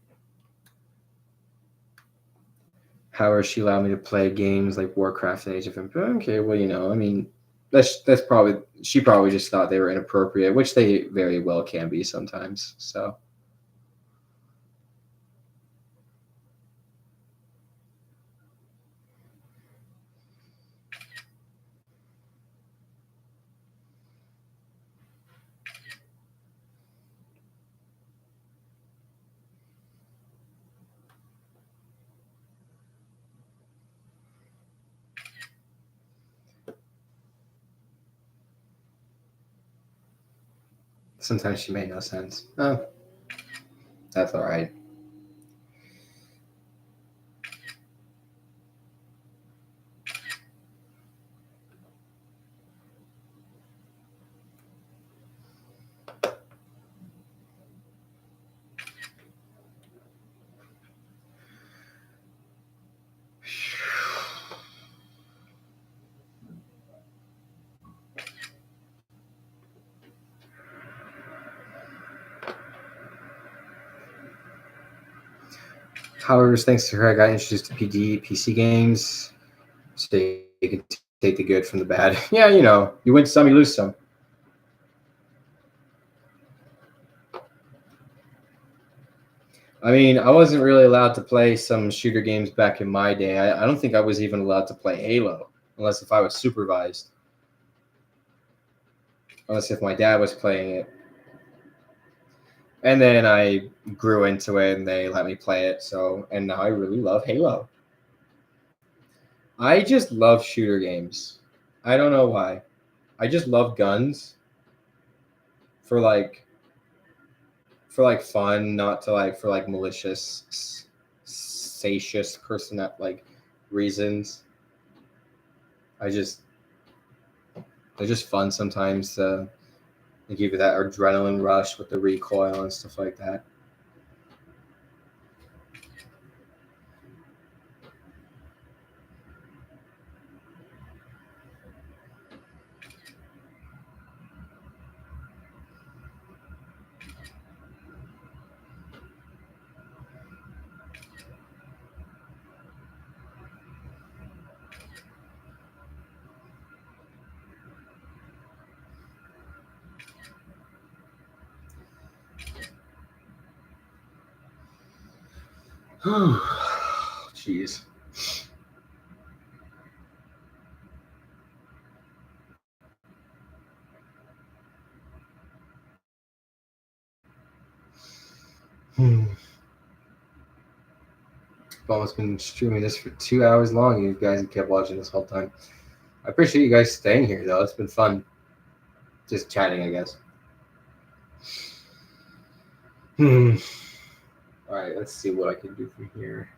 How she allowed me to play games like Warcraft and Age of Empires? Okay, well, I mean, that's probably she probably just thought they were inappropriate, which they very well can be sometimes. So sometimes she made no sense. Oh, that's all right. However, thanks to her, I got introduced to PC games, so you can take the good from the bad. Yeah, you win some, you lose some. I mean, I wasn't really allowed to play some shooter games back in my day. I don't think I was even allowed to play Halo, unless if I was supervised. Unless if my dad was playing it. And then I grew into it and they let me play it. And now I really love Halo. I just love shooter games. I don't know why. I just love guns for fun, not to for malicious, satious person reasons. They're just fun sometimes. They give you that adrenaline rush with the recoil and stuff like that. Jeez. I've almost been streaming this for 2 hours long. You guys have kept watching this whole time. I appreciate you guys staying here, though. It's been fun. Just chatting, I guess. All right, let's see what I can do from here.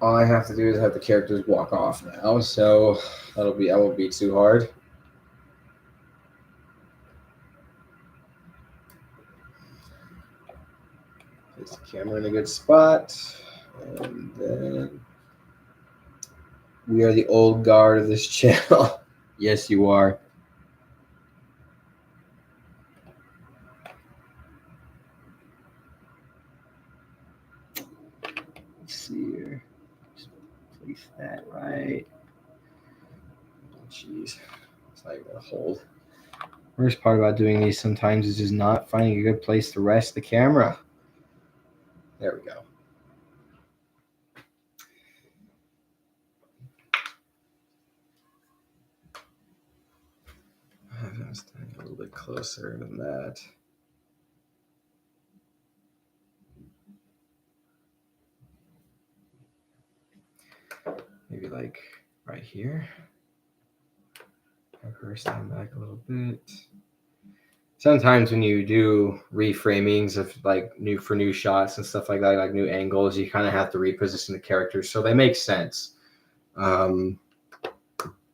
All I have to do is have the characters walk off now, so that won't be too hard. Place the camera in a good spot, and then we are the old guard of this channel. Yes, you are. Let's see here. Just place that right. Jeez, it's not even gonna hold. Worst part about doing these sometimes is just not finding a good place to rest the camera. There we go. I have to stand a little bit closer than that. Maybe right here. Have her stand back a little bit. Sometimes when you do reframings of new shots and stuff like that, like new angles, you kind of have to reposition the characters so they make sense in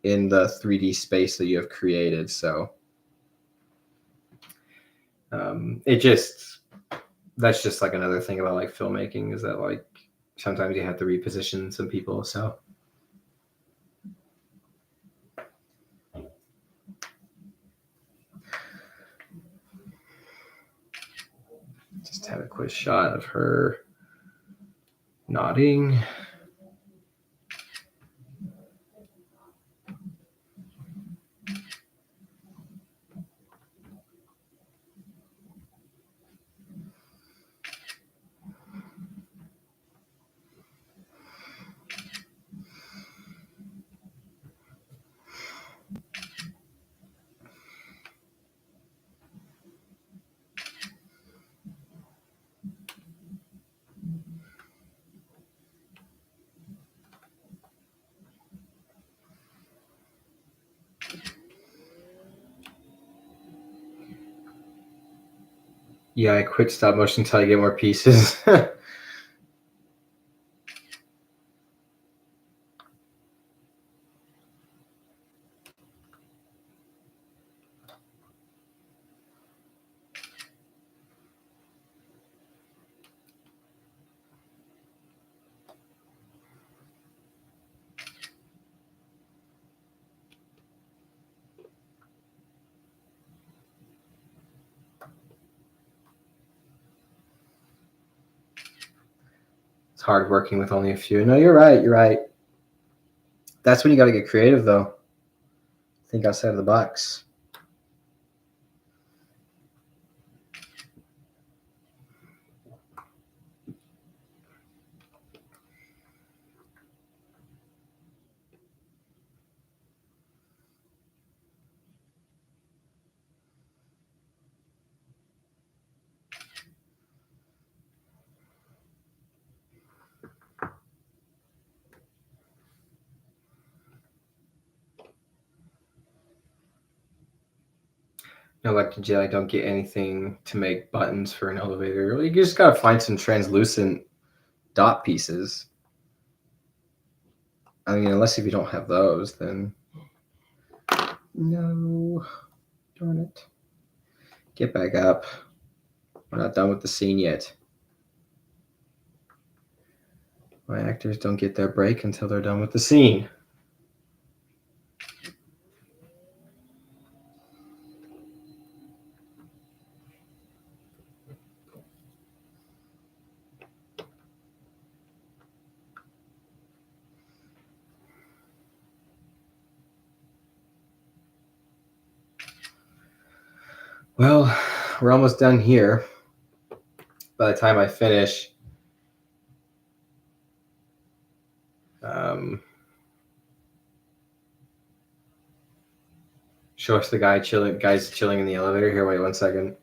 the 3D space that you have created. So that's just another thing about filmmaking is that sometimes you have to reposition some people. So have a quick shot of her nodding. Yeah, I quit stop motion until I get more pieces. It's hard working with only a few. No, you're right. You're right. That's when you got to get creative, though. Think outside of the box. No, like in jail, I don't get anything to make buttons for an elevator. You just gotta find some translucent dot pieces. I mean, unless if you don't have those, then no. Darn it. Get back up. We're not done with the scene yet. My actors don't get their break until they're done with the scene. Well, we're almost done here. By the time I finish, show us the guys chilling in the elevator. Here, wait 1 second.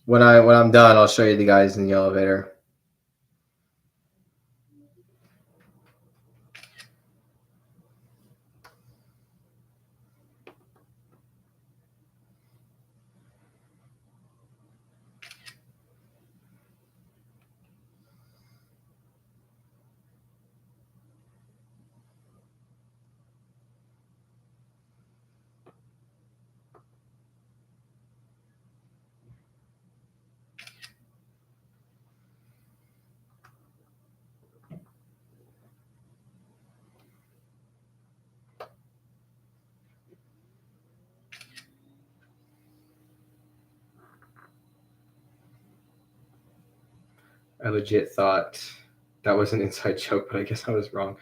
When I'm done, I'll show you the guys in the elevator. I legit thought that was an inside joke, but I guess I was wrong.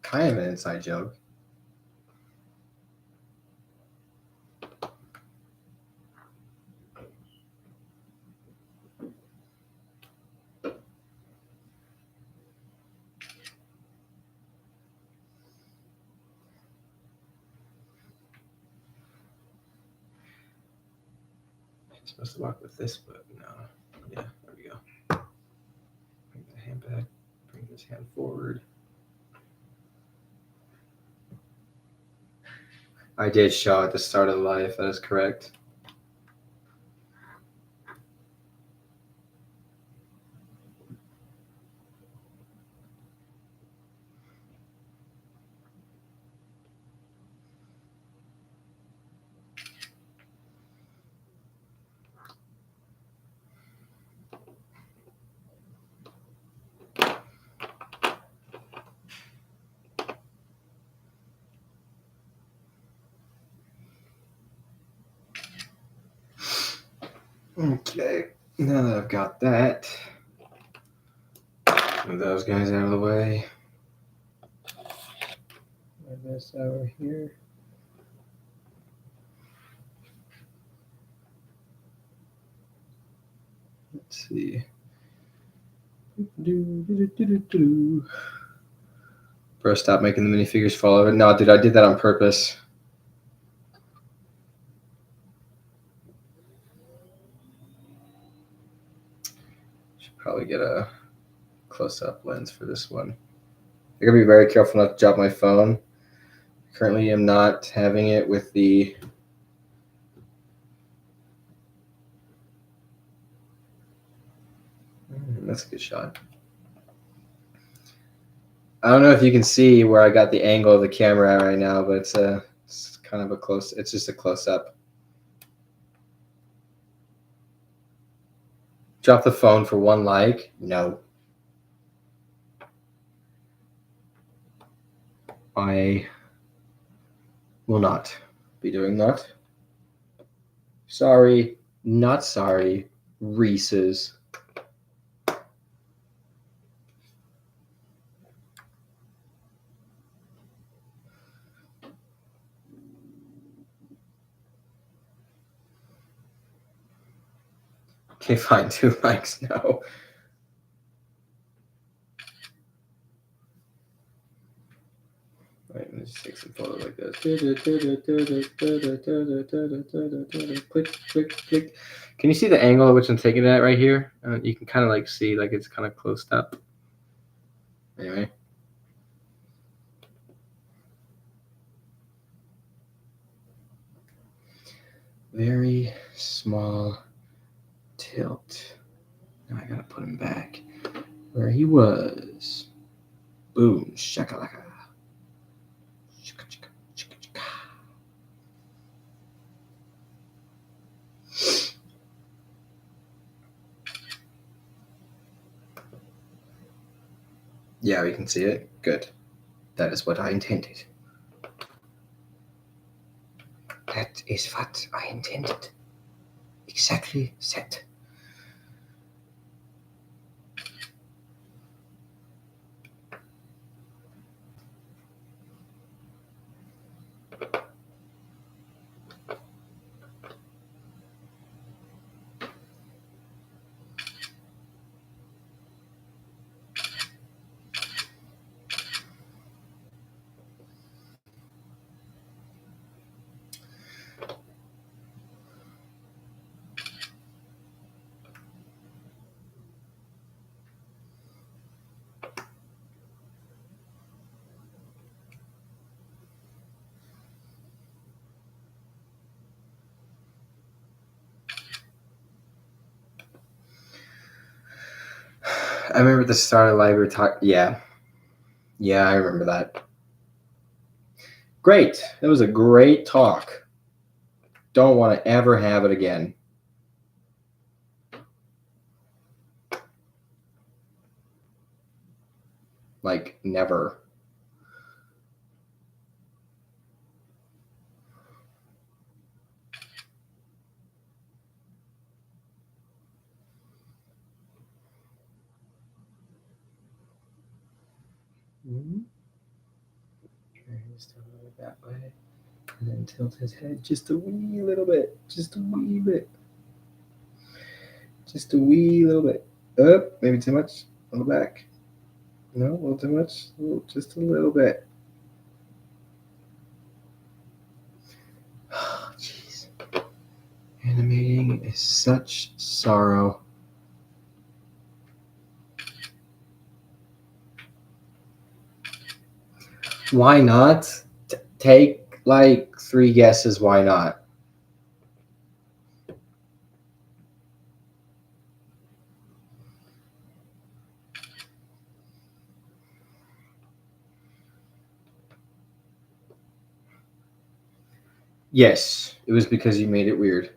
Kind of an inside joke. I'm supposed to walk with this, but no. Yeah, there we go. Bring the hand back. Bring this hand forward. I did show at the start of the live. That is correct. Okay, now that I've got that, move those guys out of the way. Move this over here. Let's see. Bro, stop making the minifigures fall over. No, dude, I did that on purpose. Should probably get a close-up lens for this one. I gotta be very careful not to drop my phone. Currently, I'm not having it with the. That's a good shot. I don't know if you can see where I got the angle of the camera at right now, but it's kind of a close. It's just a close-up. Drop the phone for one like? No. I will not be doing that. Sorry, not sorry. Reese's. Okay, fine. 2 likes. No. Right, let's just take some photos like this. Click, click, click. Can you see the angle at which I'm taking it at right here? You can kind of like see like it's kind of close up. Anyway. Very small tilt. Now I gotta put him back where he was. Boom, shakalaka. Shaka, shaka, shaka, shaka. Yeah, we can see it. Good. That is what I intended. That is what I intended. Exactly set. I remember the start of the library talk. Yeah. Yeah, I remember that. Great. That was a great talk. Don't want to ever have it again. Like, never. Mm-hmm. Just a little bit that way. And then tilt his head just a wee little bit. Just a wee bit. Just a wee little bit. Up, maybe too much. On the back. No, a little too much. Just a little bit. Oh, jeez. Animating is such sorrow. Why not? Take like 3 guesses. Why not? Yes, it was because you made it weird.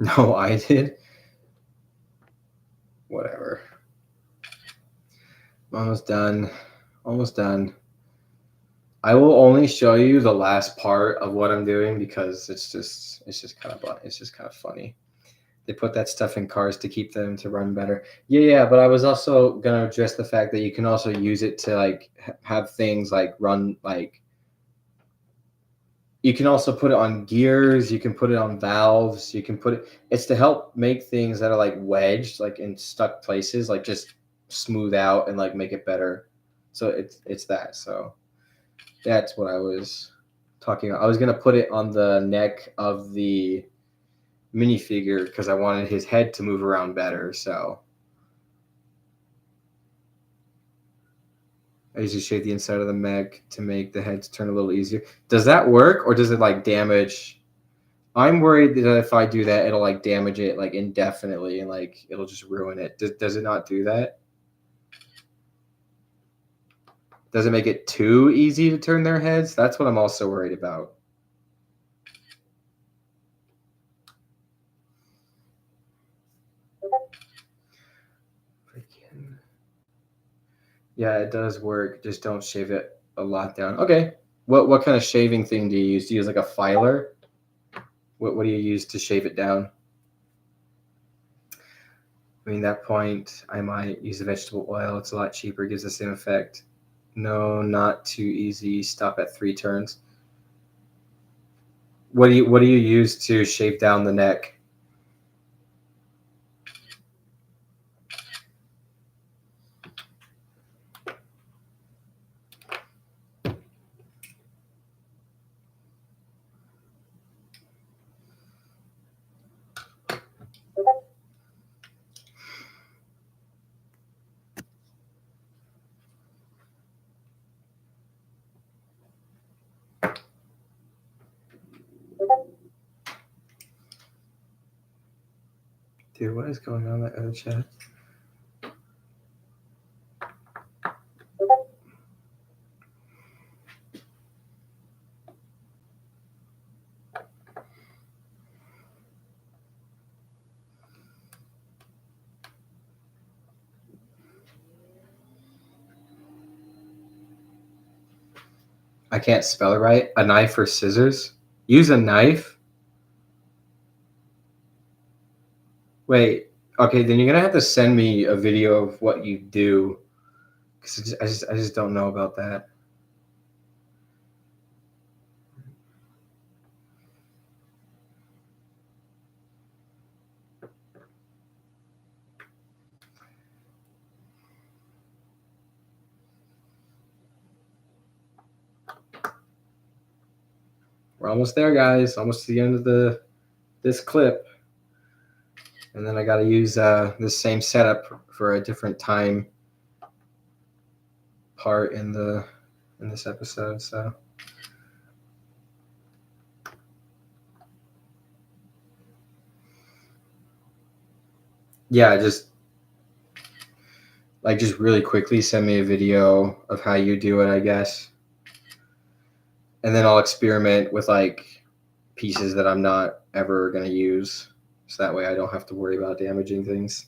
No, I did. Whatever. Almost done. Almost done. I will only show you the last part of what I'm doing because it's just kind of funny. They put that stuff in cars to keep them to run better. Yeah, yeah, but I was also gonna address the fact that you can also use it to like have things like run like you can also put it on gears, you can put it on valves, you can put it it's to help make things that are like wedged, like in stuck places, like just smooth out and like make it better. So it's that. So that's what I was talking about. I was gonna put it on the neck of the minifigure because I wanted his head to move around better. So I usually shave the inside of the mech to make the heads turn a little easier. Does that work or does it like damage? I'm worried that if I do that, it'll like damage it like indefinitely and like it'll just ruin it. Does it not do that? Does it make it too easy to turn their heads? That's what I'm also worried about. Freaking. Yeah, it does work. Just don't shave it a lot down. Okay. What kind of shaving thing do you use? Do you use like a filer? What do you use to shave it down? I mean, that point, I might use the vegetable oil. It's a lot cheaper, gives the same effect. No, not too easy. Stop at 3 turns. What do you use to shave down the neck? Dude, what is going on in that other chat? I can't spell it right. A knife or scissors? Use a knife? Wait. Okay, then you're gonna have to send me a video of what you do, because I just don't know about that. We're almost there, guys. Almost to the end of this clip, and then I got to use this same setup for a different time part in this episode. So yeah, just really quickly send me a video of how you do it, I guess, and then I'll experiment with like pieces that I'm not ever gonna use, so that way I don't have to worry about damaging things.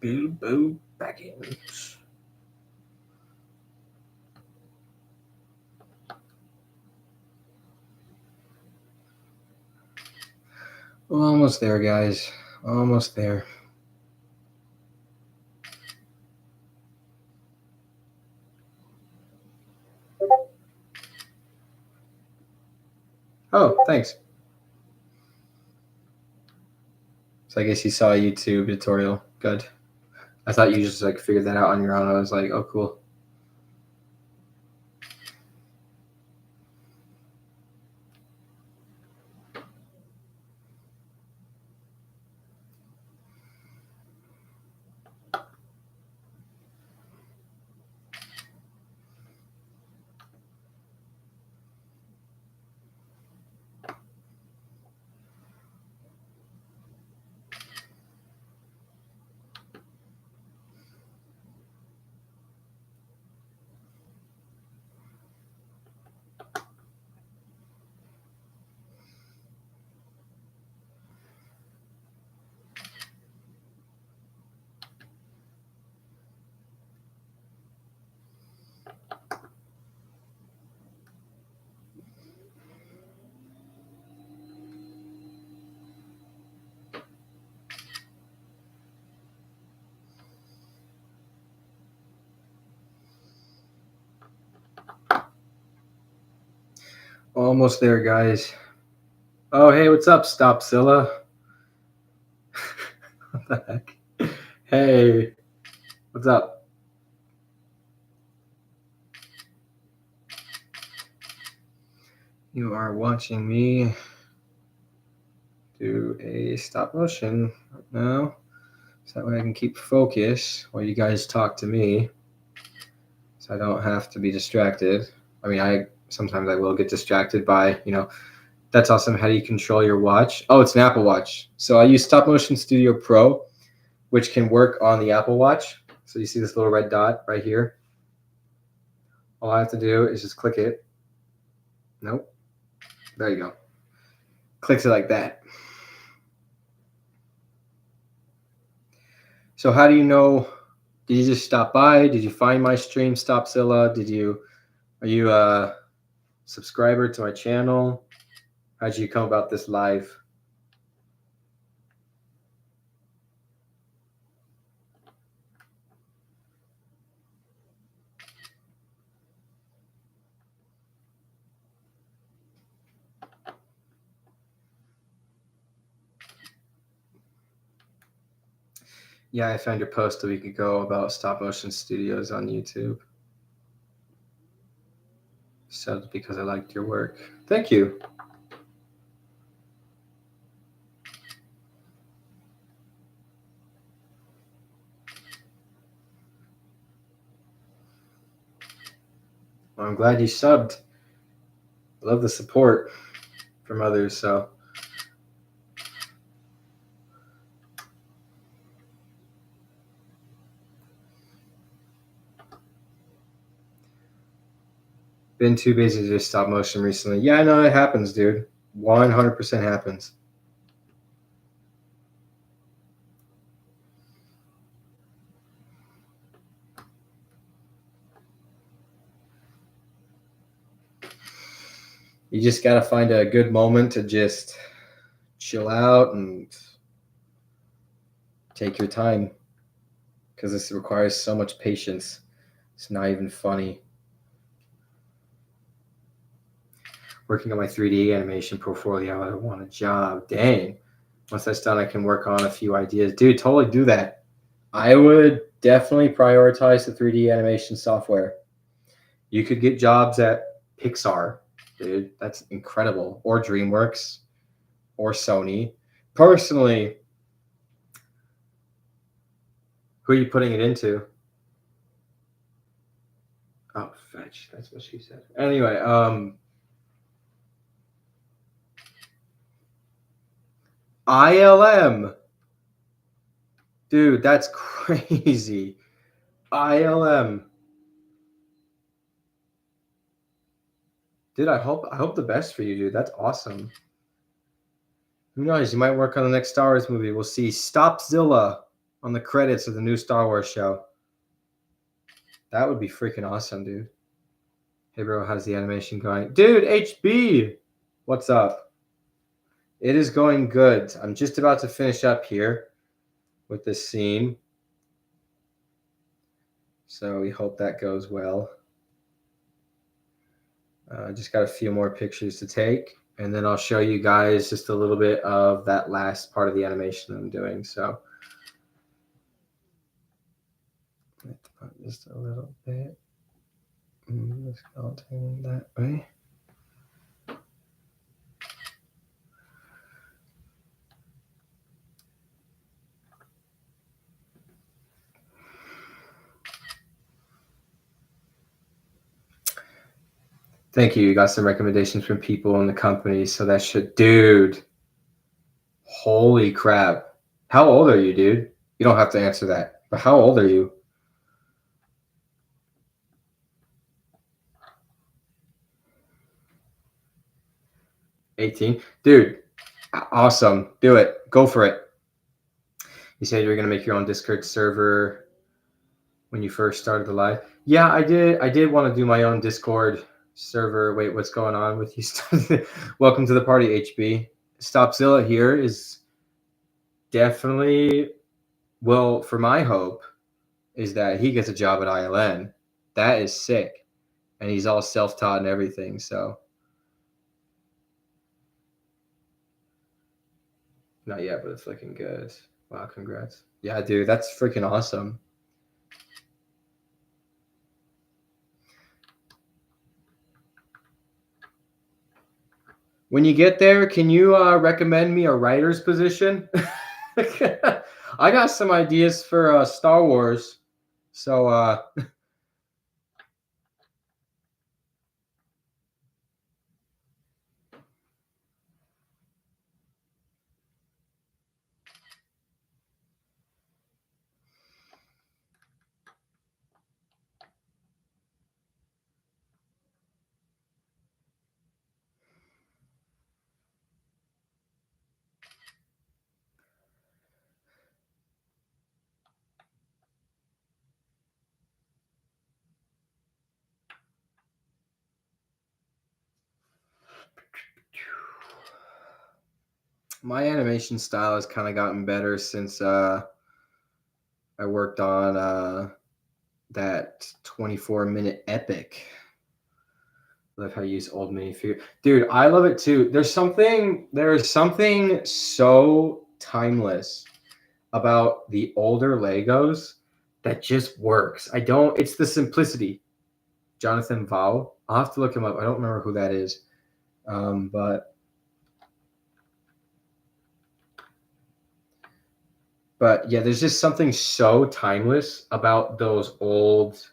Bilbo Baggins. Almost there, guys. Almost there. Oh, thanks. So I guess you saw a YouTube tutorial. Good. I thought you just like figured that out on your own. I was like, oh, cool. Almost there, guys. Oh, hey, what's up, Stopzilla? What the heck? Hey, what's up? You are watching me do a stop motion right now. So that way I can keep focus while you guys talk to me. So I don't have to be distracted. I mean, I sometimes I will get distracted by, that's awesome. How do you control your watch? Oh, it's an Apple Watch. So I use Stop Motion Studio Pro, which can work on the Apple Watch. So you see this little red dot right here. All I have to do is just click it. Nope. There you go. Clicks it like that. So how do you know? Did you just stop by? Did you find my stream, Stopzilla? Are you a subscriber to my channel? How'd you come about this live? Yeah, I found your post a week ago about stop motion studios on YouTube. So because I liked your work. Thank you. Well, I'm glad you subbed. I love the support from others, so been too busy to do stop motion recently. Yeah, I know it happens, dude. 100% happens. You just got to find a good moment to just chill out and take your time because this requires so much patience. It's not even funny. Working on my 3D animation portfolio, I want a job. Dang. Once that's done, I can work on a few ideas. Dude, totally do that. I would definitely prioritize the 3D animation software. You could get jobs at Pixar, dude. That's incredible. Or DreamWorks or Sony. Personally, who are you putting it into? Oh, fetch. That's what she said. Anyway, ILM. Dude, that's crazy. ILM. Dude, I hope the best for you, dude. That's awesome. Who knows? You might work on the next Star Wars movie. We'll see. Stopzilla on the credits of the new Star Wars show. That would be freaking awesome, dude. Hey, bro, how's the animation going? Dude, HB! What's up? It is going good. I'm just about to finish up here with this scene. So we hope that goes well. Just got a few more pictures to take, and then I'll show you guys just a little bit of that last part of the animation I'm doing. So just a little bit. Let's go that way. Thank you. You got some recommendations from people in the company, so that should, dude. Holy crap! How old are you, dude? You don't have to answer that, but how old are you? 18, dude. Awesome. Do it. Go for it. You said you were gonna make your own Discord server when you first started the live. Yeah, I did. I did want to do my own Discord server. Wait, what's going on with you? Welcome to the party, HB. Stopzilla here is definitely, well, for my hope is that he gets a job at ILN. That is sick. And he's all self-taught and everything, so. Not yet, but it's looking good. Wow, congrats. Yeah, dude, that's freaking awesome. When you get there, can you recommend me a writer's position? I got some ideas for Star Wars. So my animation style has kind of gotten better since I worked on that 24-minute epic. Love how you use old minifigure. Dude, I love it too. There's something so timeless about the older Legos that just works. It's the simplicity. Jonathan Vowell. I'll have to look him up. I don't remember who that is. But yeah, there's just something so timeless about those old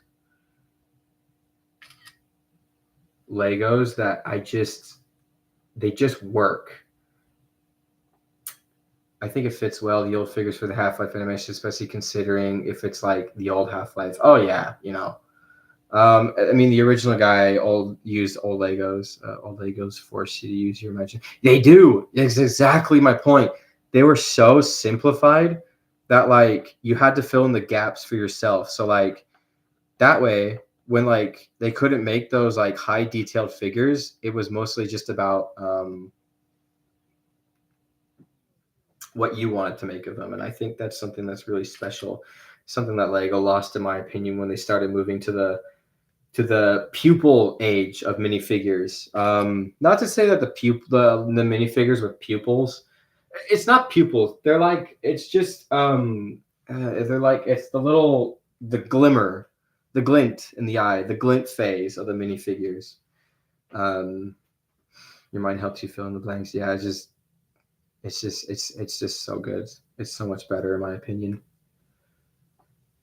Legos that they just work. I think it fits well, the old figures for the Half-Life animation, especially considering if it's like the old Half-Life. Oh yeah, you know. I mean, the original guy used old Legos. Old Legos force you to use your imagination. They do. It's exactly my point. They were so simplified that like you had to fill in the gaps for yourself. So like that way, when like they couldn't make those like high detailed figures, it was mostly just about what you wanted to make of them. And I think that's something that's really special, something that Lego lost, in my opinion, when they started moving to the pupil age of minifigures. Not to say that the minifigures with pupils, it's not pupils. They're like, it's just they're like, it's the glimmer, the glint in the eye, the glint phase of the minifigures. Your mind helps you fill in the blanks. Yeah, it's just so good. It's so much better in my opinion.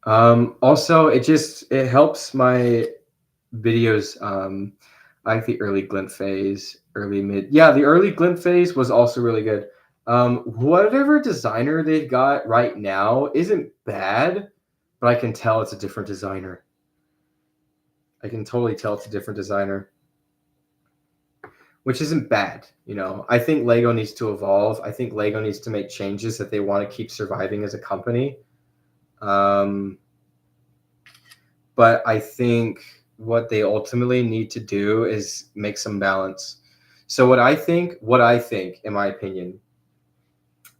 Also, it helps my videos. I like the early glint phase, early mid. Yeah, the early glint phase was also really good. Whatever designer they've got right now isn't bad, but I can tell it's a different designer. I can totally tell it's a different designer, which isn't bad. You know, I think Lego needs to evolve. I think Lego needs to make changes if they want to keep surviving as a company. But I think what they ultimately need to do is make some balance. So what I think, in my opinion,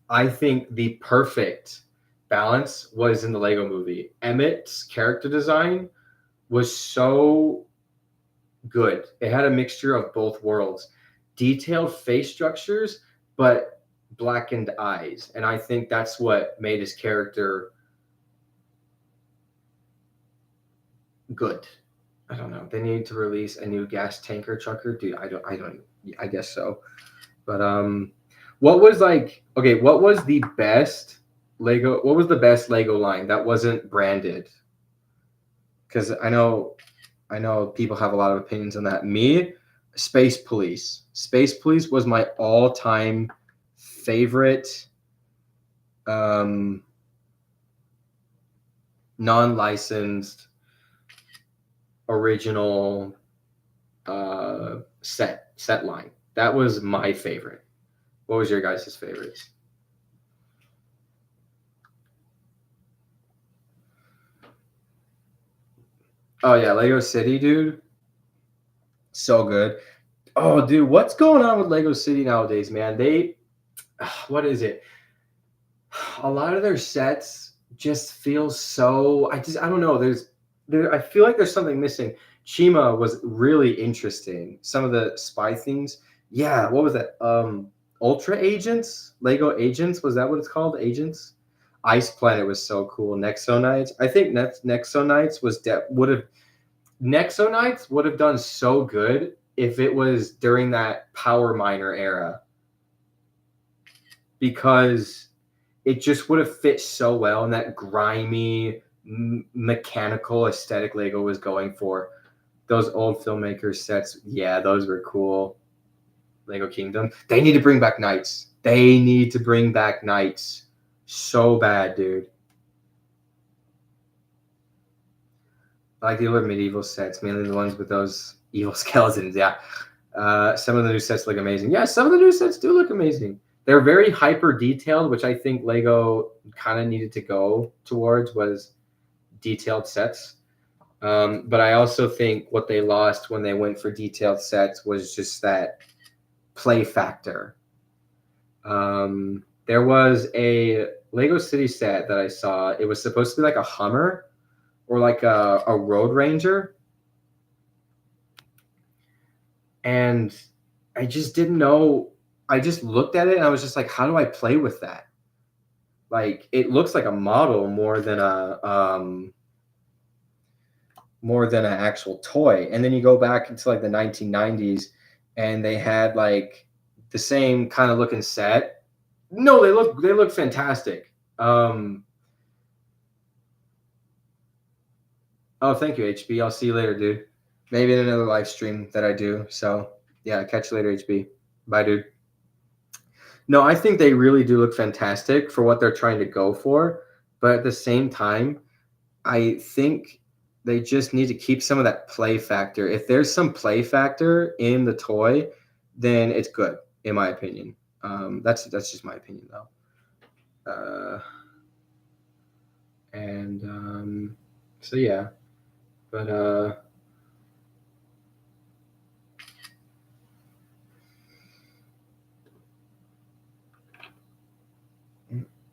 I think the perfect balance was in the Lego movie. Emmett's character design was so good. It had a mixture of both worlds, detailed face structures, but blackened eyes. And I think that's what made his character good. I don't know. They need to release a new gas tanker trucker, dude. I don't. I guess so. But what was like? Okay, what was the best Lego? What was the best Lego line that wasn't branded? Because I know people have a lot of opinions on that. Me, Space Police. Space Police was my all-time favorite um, non-licensed original set line. That was my favorite. What was your guys' favorites? Oh yeah, Lego City, dude. So good. Oh, dude, what's going on with Lego City nowadays, man? What is it? A lot of their sets just feel so. I don't know. I feel like there's something missing. Chima was really interesting. Some of the spy things. Yeah, what was that? Ultra Agents, Lego Agents. Was that what it's called? Agents. Ice Planet was so cool. Nexonites. I think Nexonites would have Nexonites would have done so good if it was during that Power Miner era because it just would have fit so well in that grimy mechanical aesthetic Lego was going for. Those old filmmakers sets, yeah, those were cool. Lego Kingdom. They need to bring back Knights. They need to bring back Knights. So bad, dude. I like the older medieval sets, mainly the ones with those evil skeletons. Yeah. Some of the new sets look amazing. Yeah, some of the new sets do look amazing. They're very hyper detailed, which I think Lego kind of needed to go towards was detailed sets. But I also think what they lost when they went for detailed sets was just that play factor. There was a Lego City set that I saw. It was supposed to be like a Hummer or like a Road Ranger. And I just didn't know. I just looked at it and I was just like, how do I play with that? Like it looks like a model more than an actual toy. And then you go back into like the 1990s and they had like the same kind of looking set. No, they look fantastic. Oh, thank you, HB. I'll see you later, dude. Maybe in another live stream that I do. So yeah, catch you later, HB. Bye, dude. No, I think they really do look fantastic for what they're trying to go for. But at the same time, I think they just need to keep some of that play factor. If there's some play factor in the toy, then it's good, in my opinion. That's just my opinion, though. And so yeah, but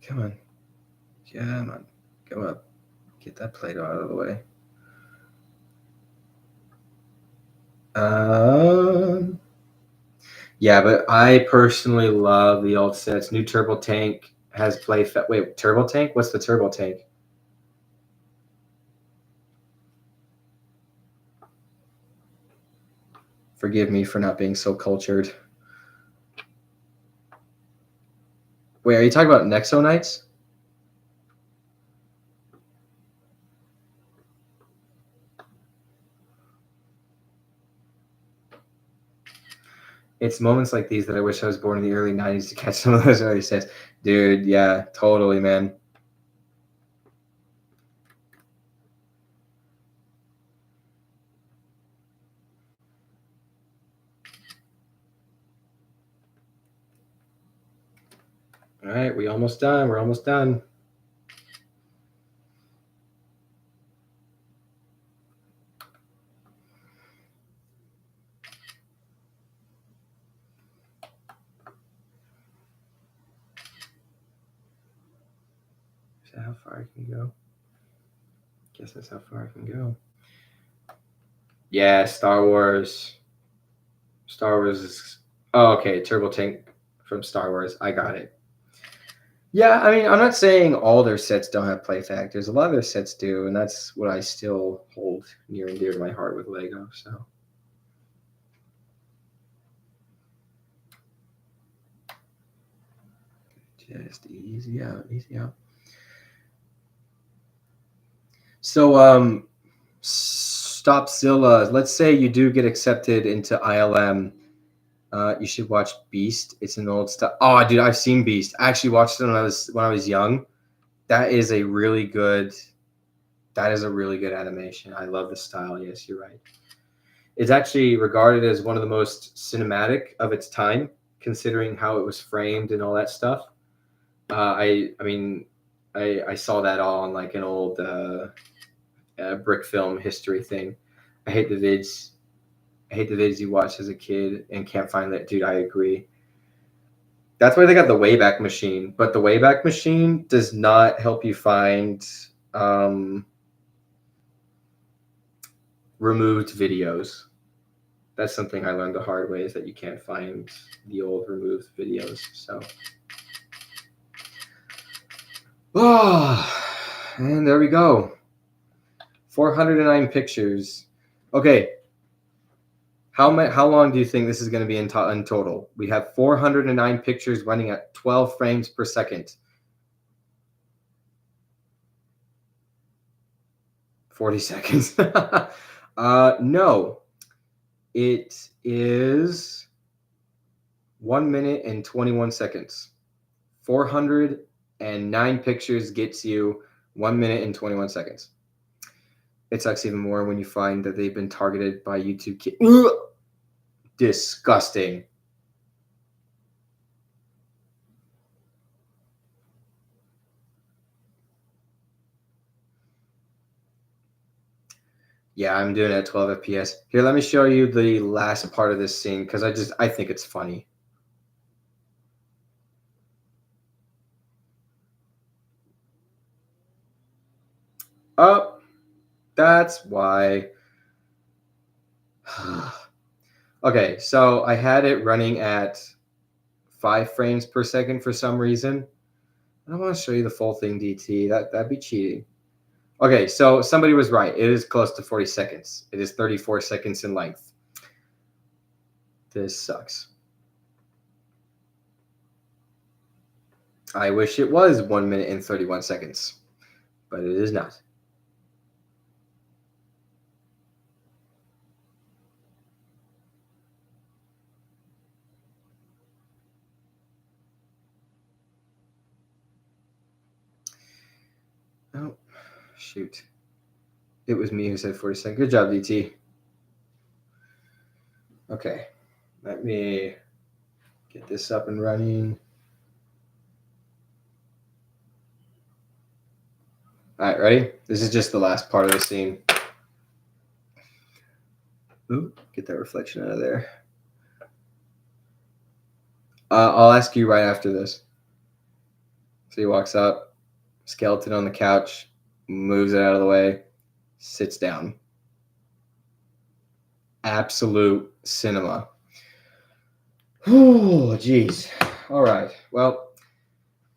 come on, come on, go up, get that Play-Doh out of the way. Um, yeah, but I personally love the old sets. New Turbo Tank has Wait, Turbo Tank? What's the Turbo Tank? Forgive me for not being so cultured. Wait, are you talking about Nexonites? It's moments like these that I wish I was born in the early 90s to catch some of those early sets. Dude, yeah, totally, man. All right, we almost done. We're almost done. that how far I can go? Guess that's how far I can go. Yeah, Star Wars. Star Wars is. Oh, okay. Turbo Tank from Star Wars. I got it. Yeah, I mean, I'm not saying all their sets don't have play factors. A lot of their sets do, and that's what I still hold near and dear to my heart with Lego. So. Just easy out, easy out. So, Stopzilla, let's say you do get accepted into ILM. You should watch Beast. It's an old stuff. Oh, dude, I've seen Beast. I actually watched it when I was young. That is a really good. That is a really good animation. I love the style. Yes, you're right. It's actually regarded as one of the most cinematic of its time, considering how it was framed and all that stuff. I mean, I saw that all on like an old brick film history thing. I hate the vids. I hate the vids you watched as a kid and can't find that. Dude, I agree. That's why they got the Wayback Machine, but the Wayback Machine does not help you find um, removed videos. That's something I learned the hard way, is that you can't find the old removed videos. So, oh, and there we go. 409 pictures. Okay. How long do you think this is going to be in total? We have 409 pictures running at 12 frames per second. 40 seconds. No. It is 1 minute and 21 seconds. 409 pictures gets you 1 minute and 21 seconds. It sucks even more when you find that they've been targeted by YouTube kids. Disgusting. Yeah, I'm doing it at 12 FPS. Here, let me show you the last part of this scene because I think it's funny. Oh, that's why. Okay, so I had it running at 5 frames per second for some reason. I don't want to show you the full thing, DT. That'd be cheating. Okay, so somebody was right. It is close to 40 seconds. It is 34 seconds in length. This sucks. I wish it was 1 minute and 31 seconds, but it is not. Oh, shoot. It was me who said 40 seconds. Good job, DT. Okay, let me get this up and running. All right, ready? This is just the last part of the scene. Ooh, get that reflection out of there. I'll ask you right after this. So he walks up, skeleton on the couch, moves it out of the way, sits down. Absolute cinema. Oh, geez. All right. Well,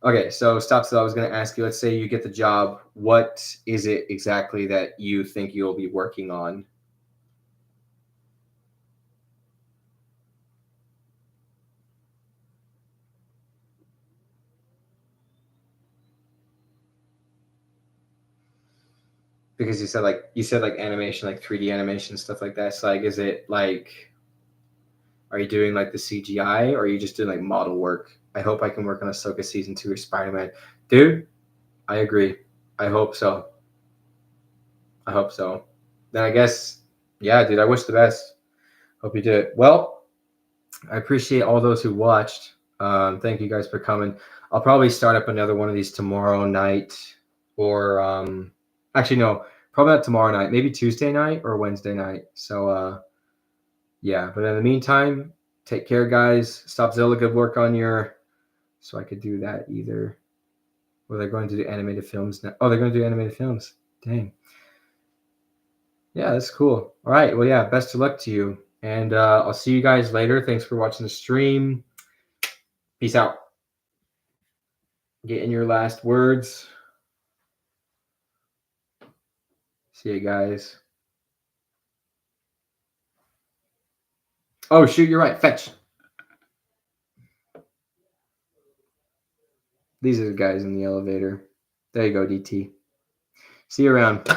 okay. So stop. So I was going to ask you, let's say you get the job. What is it exactly that you think you'll be working on? Because you said like animation, like 3D animation, stuff like that. So like, is it like, are you doing like the CGI or are you just doing like model work? I hope I can work on Ahsoka season 2 or Spider-Man. Dude, I agree. I hope so. I hope so. Then I guess, yeah, dude, I wish the best. Hope you did. Well, I appreciate all those who watched. Thank you guys for coming. I'll probably start up another one of these tomorrow night, or actually no, probably not tomorrow night. Maybe Tuesday night or Wednesday night. So yeah. But in the meantime, take care, guys. Stop Zilla. Good work on your. So I could do that either. Well, they're going to do animated films now. Oh, they're going to do animated films. Dang. Yeah, that's cool. All right. Well, yeah, best of luck to you. And I'll see you guys later. Thanks for watching the stream. Peace out. Get in your last words. See you guys. Oh, shoot, you're right. Fetch. These are the guys in the elevator. There you go, DT. See you around.